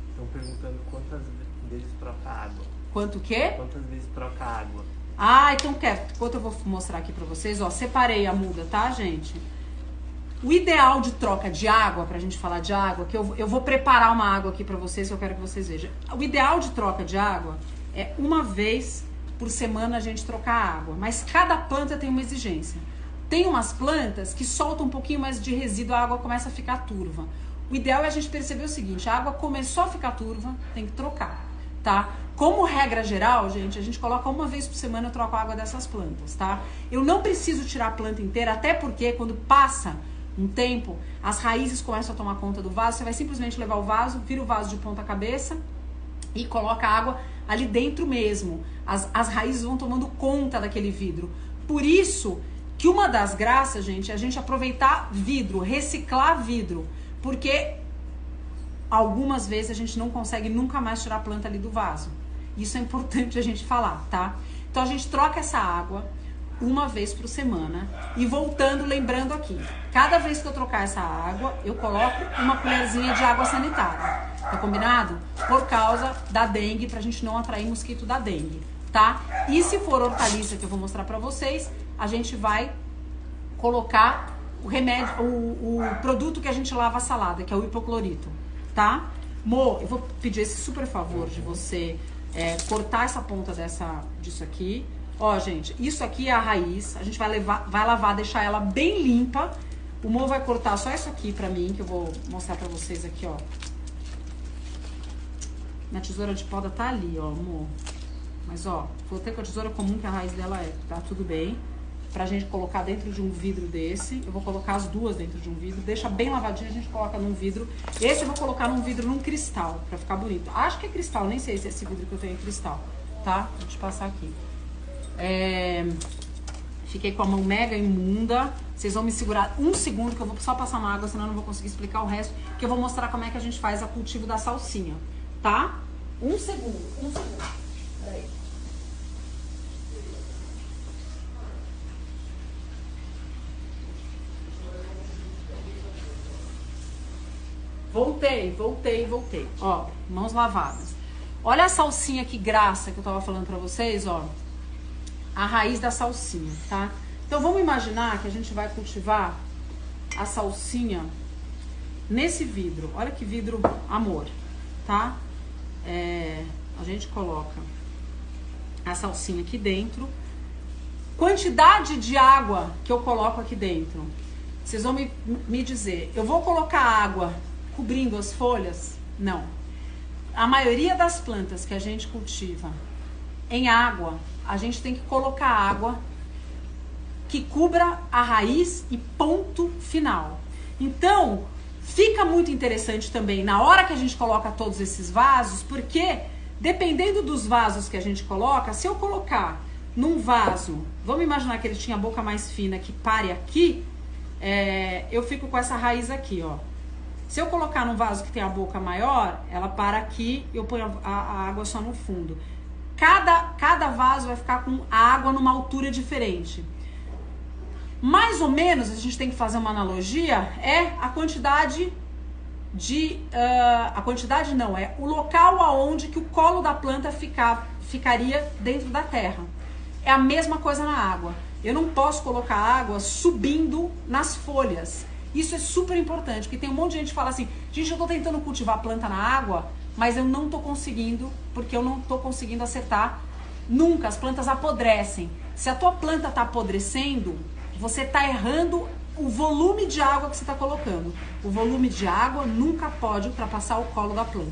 Estão perguntando quantas vezes troca água. Quanto o quê? Quantas vezes troca água. Ah, então enquanto eu vou mostrar aqui pra vocês, ó, separei a muda, tá, gente? O ideal de troca de água, pra gente falar de água, que eu vou preparar uma água aqui pra vocês, que eu quero que vocês vejam. O ideal de troca de água é 1 vez por semana a gente trocar água, mas cada planta tem uma exigência. Tem umas plantas que soltam um pouquinho mais de resíduo, a água começa a ficar turva. O ideal é a gente perceber o seguinte, a água começou a ficar turva, tem que trocar, tá? Como regra geral, gente, a gente coloca 1 vez por semana, eu troco a água dessas plantas, tá? Eu não preciso tirar a planta inteira, até porque quando passa um tempo, as raízes começam a tomar conta do vaso, você vai simplesmente levar o vaso, vira o vaso de ponta cabeça e coloca a água ali dentro mesmo. As raízes vão tomando conta daquele vidro. Por isso que uma das graças, gente, é a gente aproveitar vidro, reciclar vidro, porque algumas vezes a gente não consegue nunca mais tirar a planta ali do vaso. Isso é importante a gente falar, tá? Então a gente troca essa água uma vez por semana. E voltando, lembrando aqui, cada vez que eu trocar essa água, eu coloco uma colherzinha de água sanitária. Tá combinado? Por causa da dengue, pra gente não atrair mosquito da dengue, tá? E se for hortaliça, que eu vou mostrar pra vocês, a gente vai colocar o remédio, o produto que a gente lava a salada, que é o hipoclorito, tá? Mo, eu vou pedir esse super favor de você cortar essa ponta disso aqui. Ó, gente, isso aqui é a raiz. A gente vai lavar, deixar ela bem limpa. O Mo vai cortar só isso aqui pra mim, que eu vou mostrar pra vocês aqui, ó. Minha tesoura de poda tá ali, ó, Mo. Mas, ó, vou ter com a tesoura comum, que a raiz dela tá tudo bem. Pra gente colocar dentro de um vidro desse. Eu vou colocar as duas dentro de um vidro. Deixa bem lavadinho, a gente coloca num vidro. Esse eu vou colocar num vidro num cristal, pra ficar bonito. Acho que é cristal, nem sei se esse vidro que eu tenho é cristal, tá? Vou te passar aqui. Fiquei com a mão mega imunda. Vocês vão me segurar um segundo, que eu vou só passar uma água, senão eu não vou conseguir explicar o resto. Que eu vou mostrar como é que a gente faz o cultivo da salsinha, tá? Um segundo. Peraí. Voltei. Ó, mãos lavadas. Olha a salsinha, que graça que eu tava falando pra vocês, ó. A raiz da salsinha, tá? Então vamos imaginar que a gente vai cultivar a salsinha nesse vidro. Olha que vidro amor, tá? A gente coloca a salsinha aqui dentro. Quantidade de água que eu coloco aqui dentro. Vocês vão me dizer, eu vou colocar água cobrindo as folhas? Não. A maioria das plantas que a gente cultiva em água, a gente tem que colocar água que cubra a raiz e ponto final. Então, fica muito interessante também na hora que a gente coloca todos esses vasos, porque dependendo dos vasos que a gente coloca, se eu colocar num vaso, vamos imaginar que ele tinha a boca mais fina, que pare aqui, eu fico com essa raiz aqui, ó. Se eu colocar num vaso que tem a boca maior, ela para aqui e eu ponho a água só no fundo. Cada vaso vai ficar com a água numa altura diferente. Mais ou menos, a gente tem que fazer uma analogia, a quantidade de... a quantidade não, é o local aonde que o colo da planta ficaria dentro da terra. É a mesma coisa na água. Eu não posso colocar água subindo nas folhas. Isso é super importante, porque tem um monte de gente que fala assim, gente, eu tô tentando cultivar a planta na água, mas eu não tô conseguindo, porque eu não tô conseguindo acertar nunca. As plantas apodrecem. Se a tua planta tá apodrecendo, você tá errando o volume de água que você tá colocando. O volume de água nunca pode ultrapassar o colo da planta.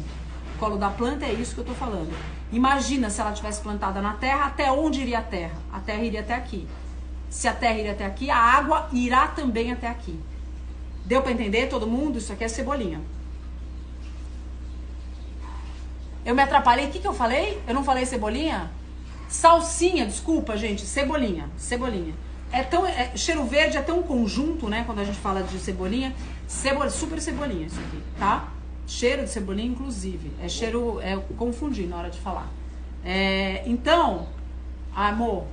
O colo da planta é isso que eu tô falando. Imagina se ela tivesse plantada na terra, até onde iria a terra? A terra iria até aqui. Se a terra iria até aqui, a água irá também até aqui. Deu pra entender todo mundo? Isso aqui é cebolinha. Eu me atrapalhei. O que eu falei? Eu não falei cebolinha? Salsinha, desculpa, gente. Cebolinha. Cheiro verde é tão conjunto, né? Quando a gente fala de cebolinha. Super cebolinha isso aqui, tá? Cheiro de cebolinha, inclusive. Eu confundi na hora de falar. Então, amor,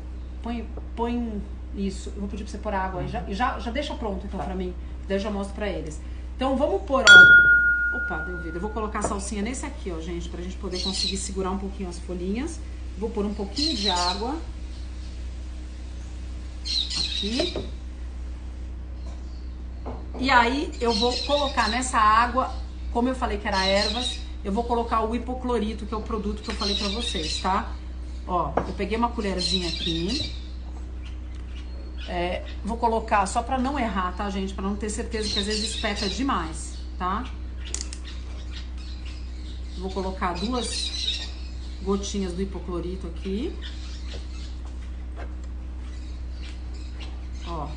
põe isso. Eu vou pedir pra você pôr água aí. Já deixa pronto, então, pra mim. Daí eu já mostro pra eles. Então, vamos pôr, ó. Opa, deu vida. Eu vou colocar a salsinha nesse aqui, ó, gente, pra gente poder conseguir segurar um pouquinho as folhinhas. Vou pôr um pouquinho de água. Aqui. E aí, eu vou colocar nessa água, como eu falei que era ervas, eu vou colocar o hipoclorito, que é o produto que eu falei pra vocês, tá? Ó, eu peguei uma colherzinha aqui. Vou colocar, só pra não errar, tá, gente? Pra não ter certeza, que às vezes especa demais, tá? Vou colocar 2 gotinhas do hipoclorito aqui. Ó.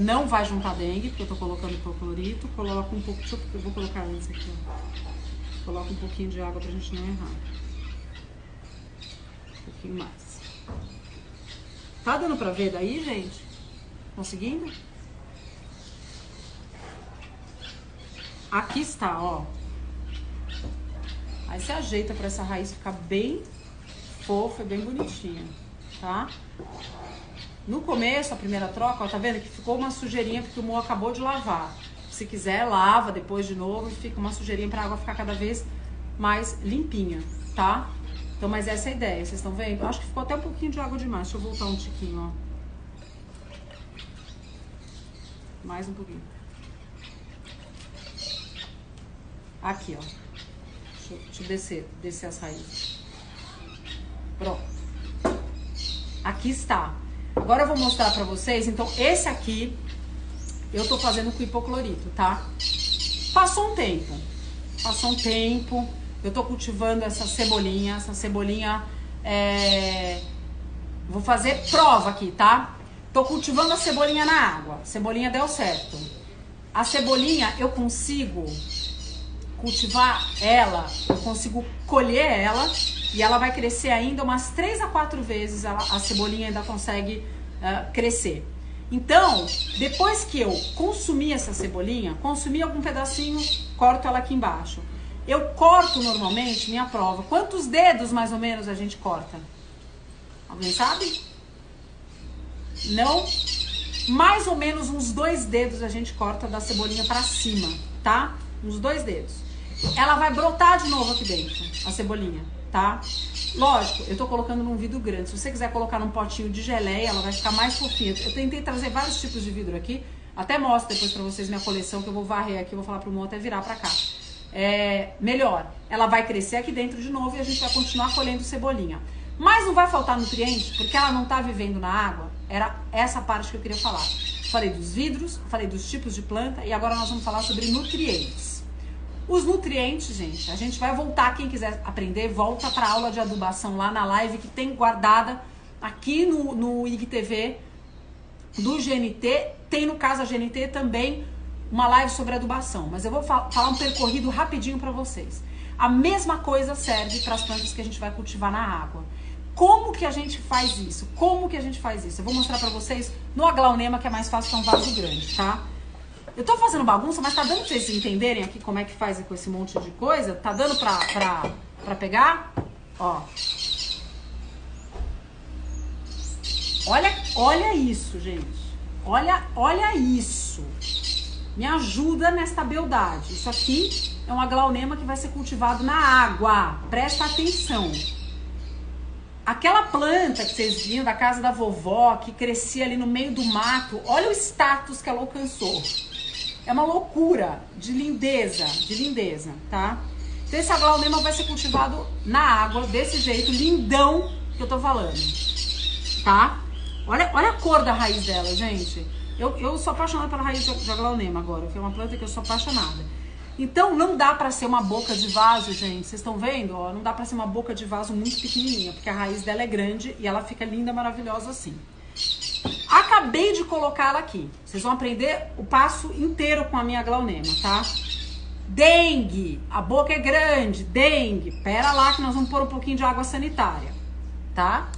Não vai juntar dengue, porque eu tô colocando hipoclorito. Coloco um pouco, eu vou colocar antes aqui, ó. Coloca um pouquinho de água pra gente não errar. Um pouquinho mais. Tá dando pra ver daí, gente? Conseguindo? Aqui está, ó. Aí você ajeita pra essa raiz ficar bem fofa e bem bonitinha, tá? No começo, a primeira troca, ó, tá vendo que ficou uma sujeirinha porque o Mo acabou de lavar. Se quiser, lava depois de novo e fica uma sujeirinha pra água ficar cada vez mais limpinha, tá? Então, mas essa é a ideia, vocês estão vendo? Eu acho que ficou até um pouquinho de água demais. Deixa eu voltar um tiquinho, ó. Mais um pouquinho. Aqui, ó. Deixa eu descer as raízes. Pronto. Aqui está. Agora eu vou mostrar pra vocês. Então, esse aqui eu tô fazendo com hipoclorito, tá? Passou um tempo. Eu tô cultivando essa cebolinha. Vou fazer prova aqui, tá? Tô cultivando a cebolinha na água. Cebolinha deu certo. A cebolinha eu consigo cultivar ela, eu consigo colher ela e ela vai crescer ainda umas 3 a 4 vezes. A cebolinha ainda consegue crescer. Então, depois que eu consumir essa cebolinha, consumir algum pedacinho, corto ela aqui embaixo. Eu corto normalmente, minha prova. Quantos dedos mais ou menos a gente corta? Alguém sabe? Não? Mais ou menos uns 2 dedos a gente corta da cebolinha pra cima, tá? Uns 2 dedos. Ela vai brotar de novo aqui dentro, a cebolinha, tá? Lógico, eu tô colocando num vidro grande. Se você quiser colocar num potinho de geleia, ela vai ficar mais fofinha. Eu tentei trazer vários tipos de vidro aqui. Até mostro depois pra vocês minha coleção, que eu vou varrer aqui, vou falar pro Mo até virar pra cá. Melhor, ela vai crescer aqui dentro de novo e a gente vai continuar colhendo cebolinha. Mas não vai faltar nutriente, porque ela não tá vivendo na água. Era essa parte que eu queria falar. Falei dos vidros, falei dos tipos de planta e agora nós vamos falar sobre nutrientes. Os nutrientes, gente, a gente vai voltar, quem quiser aprender, volta para a aula de adubação lá na live que tem guardada aqui no IGTV do GNT. Tem no Casa GNT também uma live sobre adubação, mas eu vou falar um percorrido rapidinho para vocês. A mesma coisa serve para as plantas que a gente vai cultivar na água. Como que a gente faz isso? Eu vou mostrar pra vocês no aglaonema, que é mais fácil, que é um vaso grande, tá? Eu tô fazendo bagunça, mas tá dando pra vocês entenderem aqui como é que faz com esse monte de coisa? Tá dando pra pegar? Ó. Olha isso, gente. Olha isso. Me ajuda nesta beldade. Isso aqui é um aglaonema que vai ser cultivado na água. Presta atenção. Aquela planta que vocês viram da casa da vovó, que crescia ali no meio do mato, olha o status que ela alcançou. É uma loucura de lindeza, tá? Então esse aglaonema vai ser cultivado na água, desse jeito, lindão que eu tô falando, tá? Olha a cor da raiz dela, gente. Eu sou apaixonada pela raiz de aglaonema agora, que é uma planta que eu sou apaixonada. Então, não dá pra ser uma boca de vaso, gente. Vocês estão vendo? Ó, não dá pra ser uma boca de vaso muito pequenininha, porque a raiz dela é grande e ela fica linda, maravilhosa assim. Acabei de colocá-la aqui. Vocês vão aprender o passo inteiro com a minha aglaonema, tá? Dengue. A boca é grande. Dengue. Pera lá que nós vamos pôr um pouquinho de água sanitária, tá?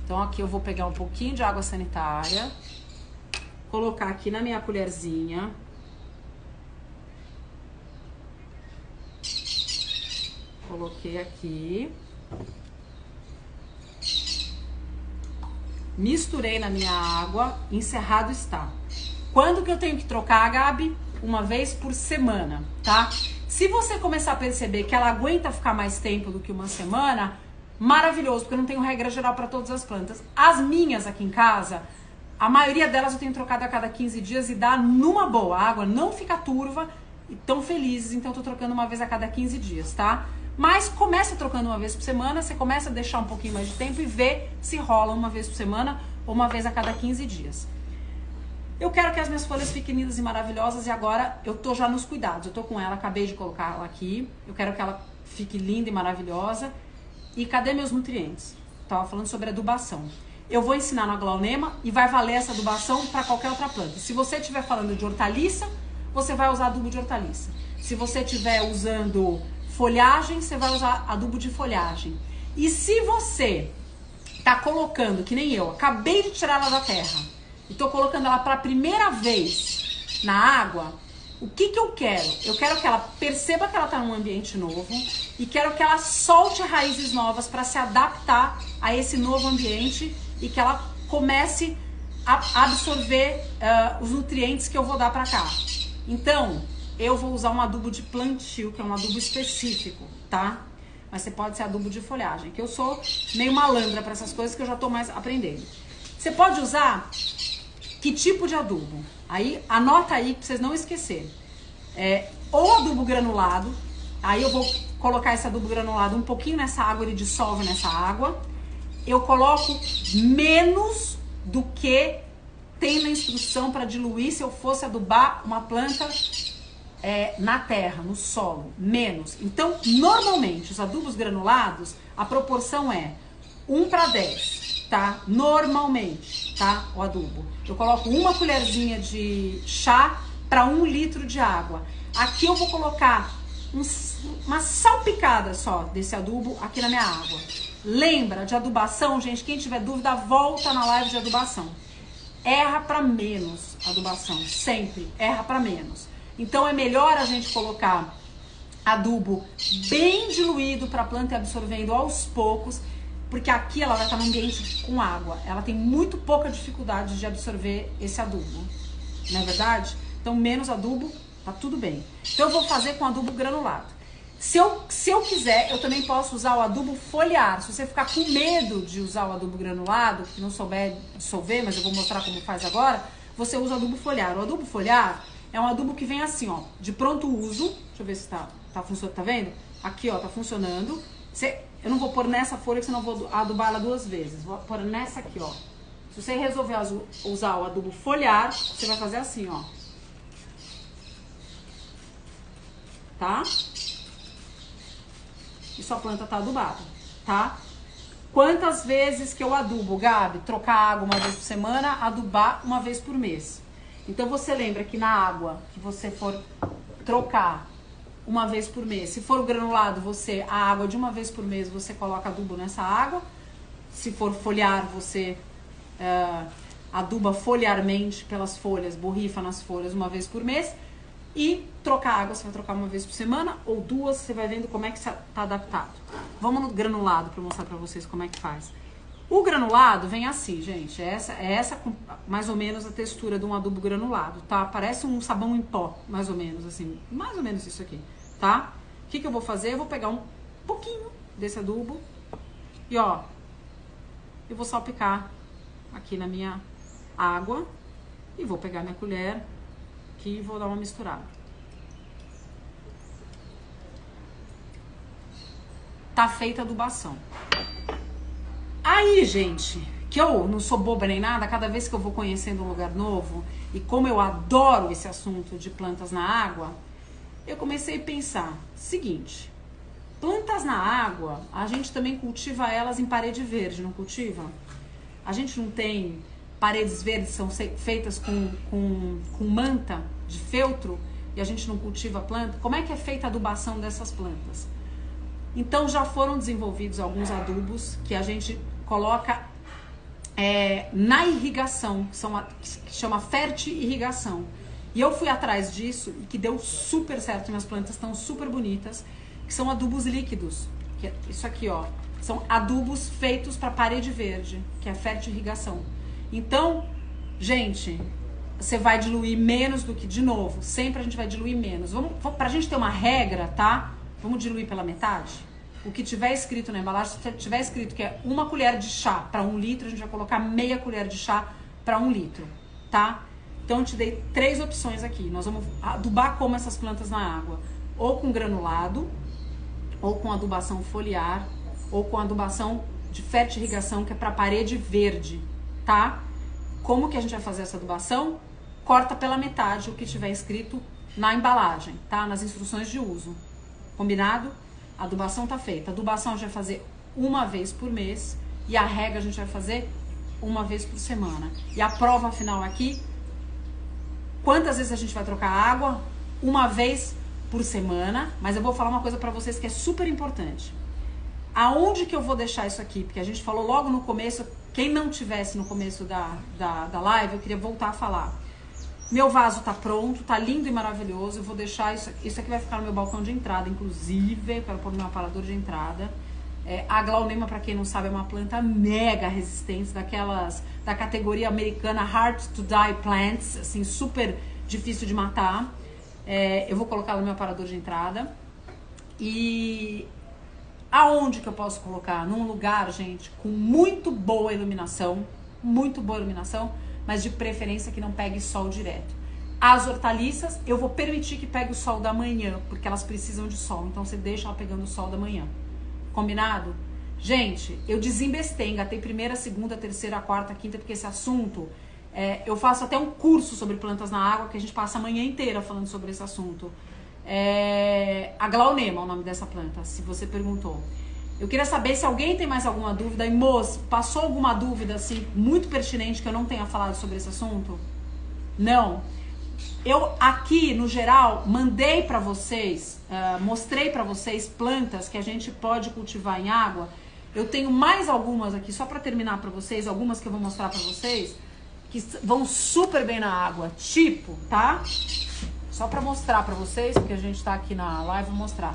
Então, aqui eu vou pegar um pouquinho de água sanitária. Colocar aqui na minha colherzinha. Coloquei aqui. Misturei na minha água. Encerrado está. Quando que eu tenho que trocar, Gabi? Uma vez por semana, tá? Se você começar a perceber que ela aguenta ficar mais tempo do que uma semana, maravilhoso, porque eu não tenho regra geral para todas as plantas. As minhas aqui em casa, a maioria delas eu tenho trocado a cada 15 dias e dá numa boa. A água não fica turva e tão felizes, então eu tô trocando uma vez a cada 15 dias, tá? Mas começa trocando uma vez por semana, você começa a deixar um pouquinho mais de tempo e vê se rola uma vez por semana ou uma vez a cada 15 dias. Eu quero que as minhas folhas fiquem lindas e maravilhosas e agora eu tô já nos cuidados. Eu tô com ela, acabei de colocar ela aqui. Eu quero que ela fique linda e maravilhosa. E cadê meus nutrientes? Tava falando sobre adubação. eu vou ensinar no Aglaonema e vai valer essa adubação para qualquer outra planta. Se você estiver falando de hortaliça, você vai usar adubo de hortaliça. Se você estiver usando folhagem, você vai usar adubo de folhagem. E se você tá colocando, que nem eu, acabei de tirar ela da terra e tô colocando ela para a primeira vez na água, o que eu quero? Eu quero que ela perceba que ela tá num ambiente novo e quero que ela solte raízes novas para se adaptar a esse novo ambiente e que ela comece a absorver os nutrientes que eu vou dar para cá. Então, eu vou usar um adubo de plantio, que é um adubo específico, tá? Mas você pode ser adubo de folhagem, que eu sou meio malandra para essas coisas que eu já tô mais aprendendo. Você pode usar que tipo de adubo? Aí, anota aí pra vocês não esquecerem. Ou adubo granulado, aí eu vou colocar esse adubo granulado um pouquinho nessa água, ele dissolve nessa água. Eu coloco menos do que tem na instrução para diluir se eu fosse adubar uma planta na terra, no solo, menos. Então, normalmente, os adubos granulados, a proporção é 1:10, tá? Normalmente, tá? O adubo. Eu coloco uma colherzinha de chá para 1 litro de água. Aqui eu vou colocar uma salpicada só desse adubo aqui na minha água. Lembra de adubação, gente? Quem tiver dúvida, volta na live de adubação. Erra para menos adubação, sempre erra para menos. Então é melhor a gente colocar adubo bem diluído para a planta ir absorvendo aos poucos, porque aqui ela vai estar num ambiente com água. Ela tem muito pouca dificuldade de absorver esse adubo, não é verdade? Então menos adubo, tá tudo bem. Então eu vou fazer com adubo granulado. Se eu quiser, eu também posso usar o adubo foliar. Se você ficar com medo de usar o adubo granulado, que não souber dissolver, mas eu vou mostrar como faz agora, você usa o adubo foliar. O adubo foliar é um adubo que vem assim, ó, de pronto uso. Deixa eu ver se tá funcionando, tá vendo? Aqui, ó, tá funcionando. Eu não vou pôr nessa folha, que senão eu vou adubar ela 2 vezes. Vou pôr nessa aqui, ó. Se você resolver usar o adubo foliar, você vai fazer assim, ó. Tá? E sua planta tá adubada, tá? Quantas vezes que eu adubo, Gabi? Trocar água uma vez por semana, adubar uma vez por mês. Então você lembra que na água que você for trocar uma vez por mês, se for o granulado, a água de uma vez por mês, você coloca adubo nessa água. Se for foliar, você aduba foliarmente pelas folhas, borrifa nas folhas uma vez por mês. E trocar água, você vai trocar uma vez por semana ou 2, você vai vendo como é que está adaptado. Vamos no granulado para mostrar para vocês como é que faz. O granulado vem assim, gente. Essa mais ou menos a textura de um adubo granulado, tá? Parece um sabão em pó, mais ou menos assim. Mais ou menos isso aqui, tá? O que eu vou fazer? Eu vou pegar um pouquinho desse adubo e, ó, eu vou salpicar aqui na minha água e vou pegar minha colher aqui e vou dar uma misturada. Tá feita a adubação. Aí, gente, que eu não sou boba nem nada, cada vez que eu vou conhecendo um lugar novo, e como eu adoro esse assunto de plantas na água, eu comecei a pensar, seguinte, plantas na água, a gente também cultiva elas em parede verde, não cultiva? A gente não tem paredes verdes, são feitas com manta de feltro, e a gente não cultiva a planta? Como é que é feita a adubação dessas plantas? Então já foram desenvolvidos alguns adubos que a gente coloca na irrigação, que chama fertirrigação. E eu fui atrás disso e que deu super certo, minhas plantas estão super bonitas, que são adubos líquidos. Que é isso aqui, ó. São adubos feitos para parede verde, que é fertirrigação. Então, gente, você vai diluir menos do que, de novo, sempre a gente vai diluir menos. Pra gente ter uma regra, tá? Vamos diluir pela metade? O que tiver escrito na embalagem, se tiver escrito que é 1 colher de chá para 1 litro, a gente vai colocar meia colher de chá para 1 litro, tá? Então eu te dei 3 opções aqui. Nós vamos adubar como essas plantas na água. Ou com granulado, ou com adubação foliar, ou com adubação de fertirrigação, que é para parede verde, tá? Como que a gente vai fazer essa adubação? Corta pela metade o que tiver escrito na embalagem, tá? Nas instruções de uso. Combinado? A adubação tá feita. A adubação a gente vai fazer uma vez por mês e a rega a gente vai fazer uma vez por semana. E a prova final aqui, quantas vezes a gente vai trocar água? Uma vez por semana, mas eu vou falar uma coisa pra vocês que é super importante. Aonde que eu vou deixar isso aqui? Porque a gente falou logo no começo, quem não tivesse no começo da live, eu queria voltar a falar. Meu vaso tá pronto, tá lindo e maravilhoso, eu vou deixar isso aqui vai ficar no meu balcão de entrada, inclusive, eu quero pôr no meu aparador de entrada. A Glaunema, pra quem não sabe, é uma planta mega resistente, da categoria americana Hard to Die Plants, assim, super difícil de matar. Eu vou colocar no meu aparador de entrada. E aonde que eu posso colocar? Num lugar, gente, com muito boa iluminação, mas de preferência que não pegue sol direto. As hortaliças, eu vou permitir que pegue o sol da manhã, porque elas precisam de sol, então você deixa ela pegando o sol da manhã. Combinado? Gente, eu desembestei, engatei primeira, segunda, terceira, quarta, quinta, porque esse assunto, eu faço até um curso sobre plantas na água, que a gente passa a manhã inteira falando sobre esse assunto. A Glaunema é o nome dessa planta, se você perguntou. Eu queria saber se alguém tem mais alguma dúvida. E moço, passou alguma dúvida assim, muito pertinente que eu não tenha falado sobre esse assunto? Não? Eu aqui, no geral, mandei pra vocês, mostrei pra vocês plantas que a gente pode cultivar em água. Eu tenho mais algumas aqui, só pra terminar pra vocês, algumas que eu vou mostrar pra vocês, que vão super bem na água, tipo, tá? Só pra mostrar pra vocês, porque a gente tá aqui na live, vou mostrar.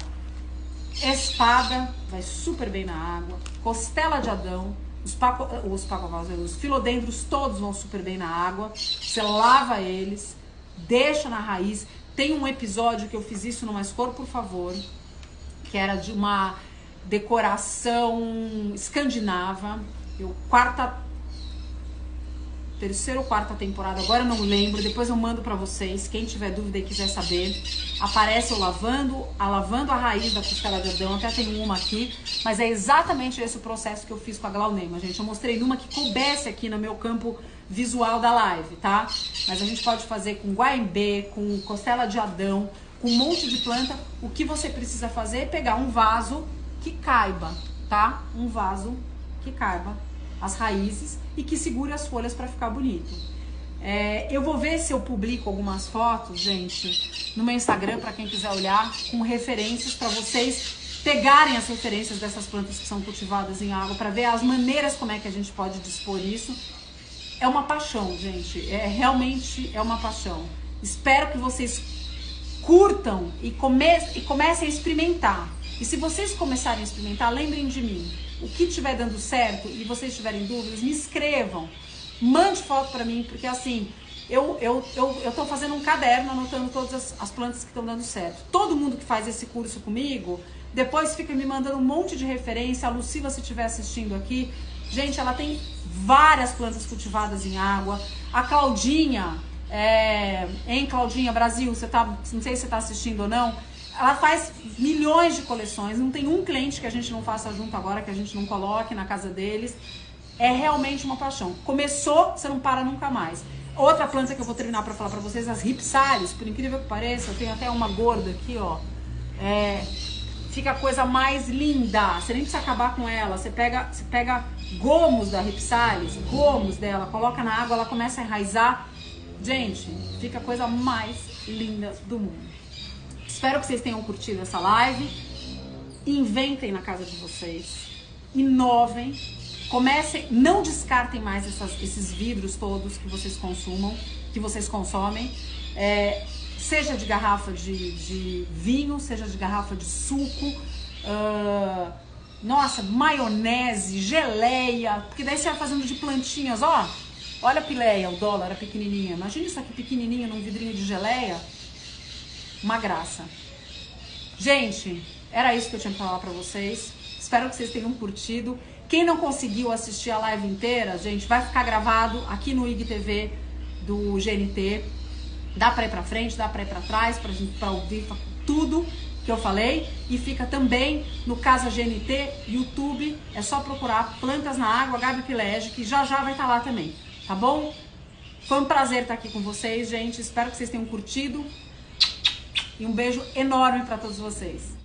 Espada, vai super bem na água. Costela de Adão, os filodendros todos vão super bem na água. Você lava eles, deixa na raiz. Tem um episódio que eu fiz isso no Mais Cor, por favor, que era de uma decoração escandinava. Terceira ou quarta temporada, agora eu não lembro, depois eu mando pra vocês, quem tiver dúvida e quiser saber. Aparece eu lavando a raiz da costela de Adão, até tem uma aqui, mas é exatamente esse o processo que eu fiz com a Glaunema, gente. Eu mostrei numa que coubesse aqui no meu campo visual da live, tá? Mas a gente pode fazer com guaimbê, com costela de Adão, com um monte de planta. O que você precisa fazer é pegar um vaso que caiba, tá? Um vaso que caiba as raízes e que segure as folhas para ficar bonito. Eu vou ver se eu publico algumas fotos, gente, no meu Instagram, para quem quiser olhar, com referências para vocês pegarem as referências dessas plantas que são cultivadas em água, para ver as maneiras como é que a gente pode dispor isso. É uma paixão, gente, realmente é uma paixão. Espero que vocês curtam e comecem a experimentar. E se vocês começarem a experimentar, lembrem de mim. O que estiver dando certo e vocês tiverem dúvidas, me escrevam. Mande foto pra mim, porque assim, eu tô fazendo um caderno anotando todas as plantas que estão dando certo. Todo mundo que faz esse curso comigo, depois fica me mandando um monte de referência. A Lucila, se estiver assistindo aqui, gente, ela tem várias plantas cultivadas em água. A Claudinha, Claudinha Brasil, não sei se você tá assistindo ou não, ela faz milhões de coleções, não tem um cliente que a gente não faça junto agora, que a gente não coloque na casa deles. É realmente uma paixão. Começou, você não para nunca mais. Outra planta que eu vou terminar para falar para vocês, as Rhipsalis, por incrível que pareça, eu tenho até uma gorda aqui, ó. Fica a coisa mais linda, você nem precisa acabar com ela. Você pega gomos da Rhipsalis, gomos dela, coloca na água, ela começa a enraizar. Gente, fica a coisa mais linda do mundo. Espero que vocês tenham curtido essa live. Inventem na casa de vocês. Inovem. Comecem, não descartem mais esses vidros todos que vocês consomem. Seja de garrafa de vinho, seja de garrafa de suco. Nossa, maionese, geleia. Porque daí você vai fazendo de plantinhas, ó. Olha a pileia, o dólar, a pequenininha. Imagina isso aqui pequenininha num vidrinho de geleia. Uma graça. Gente, era isso que eu tinha pra falar pra vocês. Espero que vocês tenham curtido. Quem não conseguiu assistir a live inteira, gente, vai ficar gravado aqui no IGTV do GNT. Dá pra ir pra frente, dá pra ir pra trás, pra ouvir tudo que eu falei. E fica também no Casa GNT, YouTube. É só procurar Plantas na Água, Gabi Pilege, que já vai estar lá também. Tá bom? Foi um prazer estar aqui com vocês, gente. Espero que vocês tenham curtido. E um beijo enorme para todos vocês.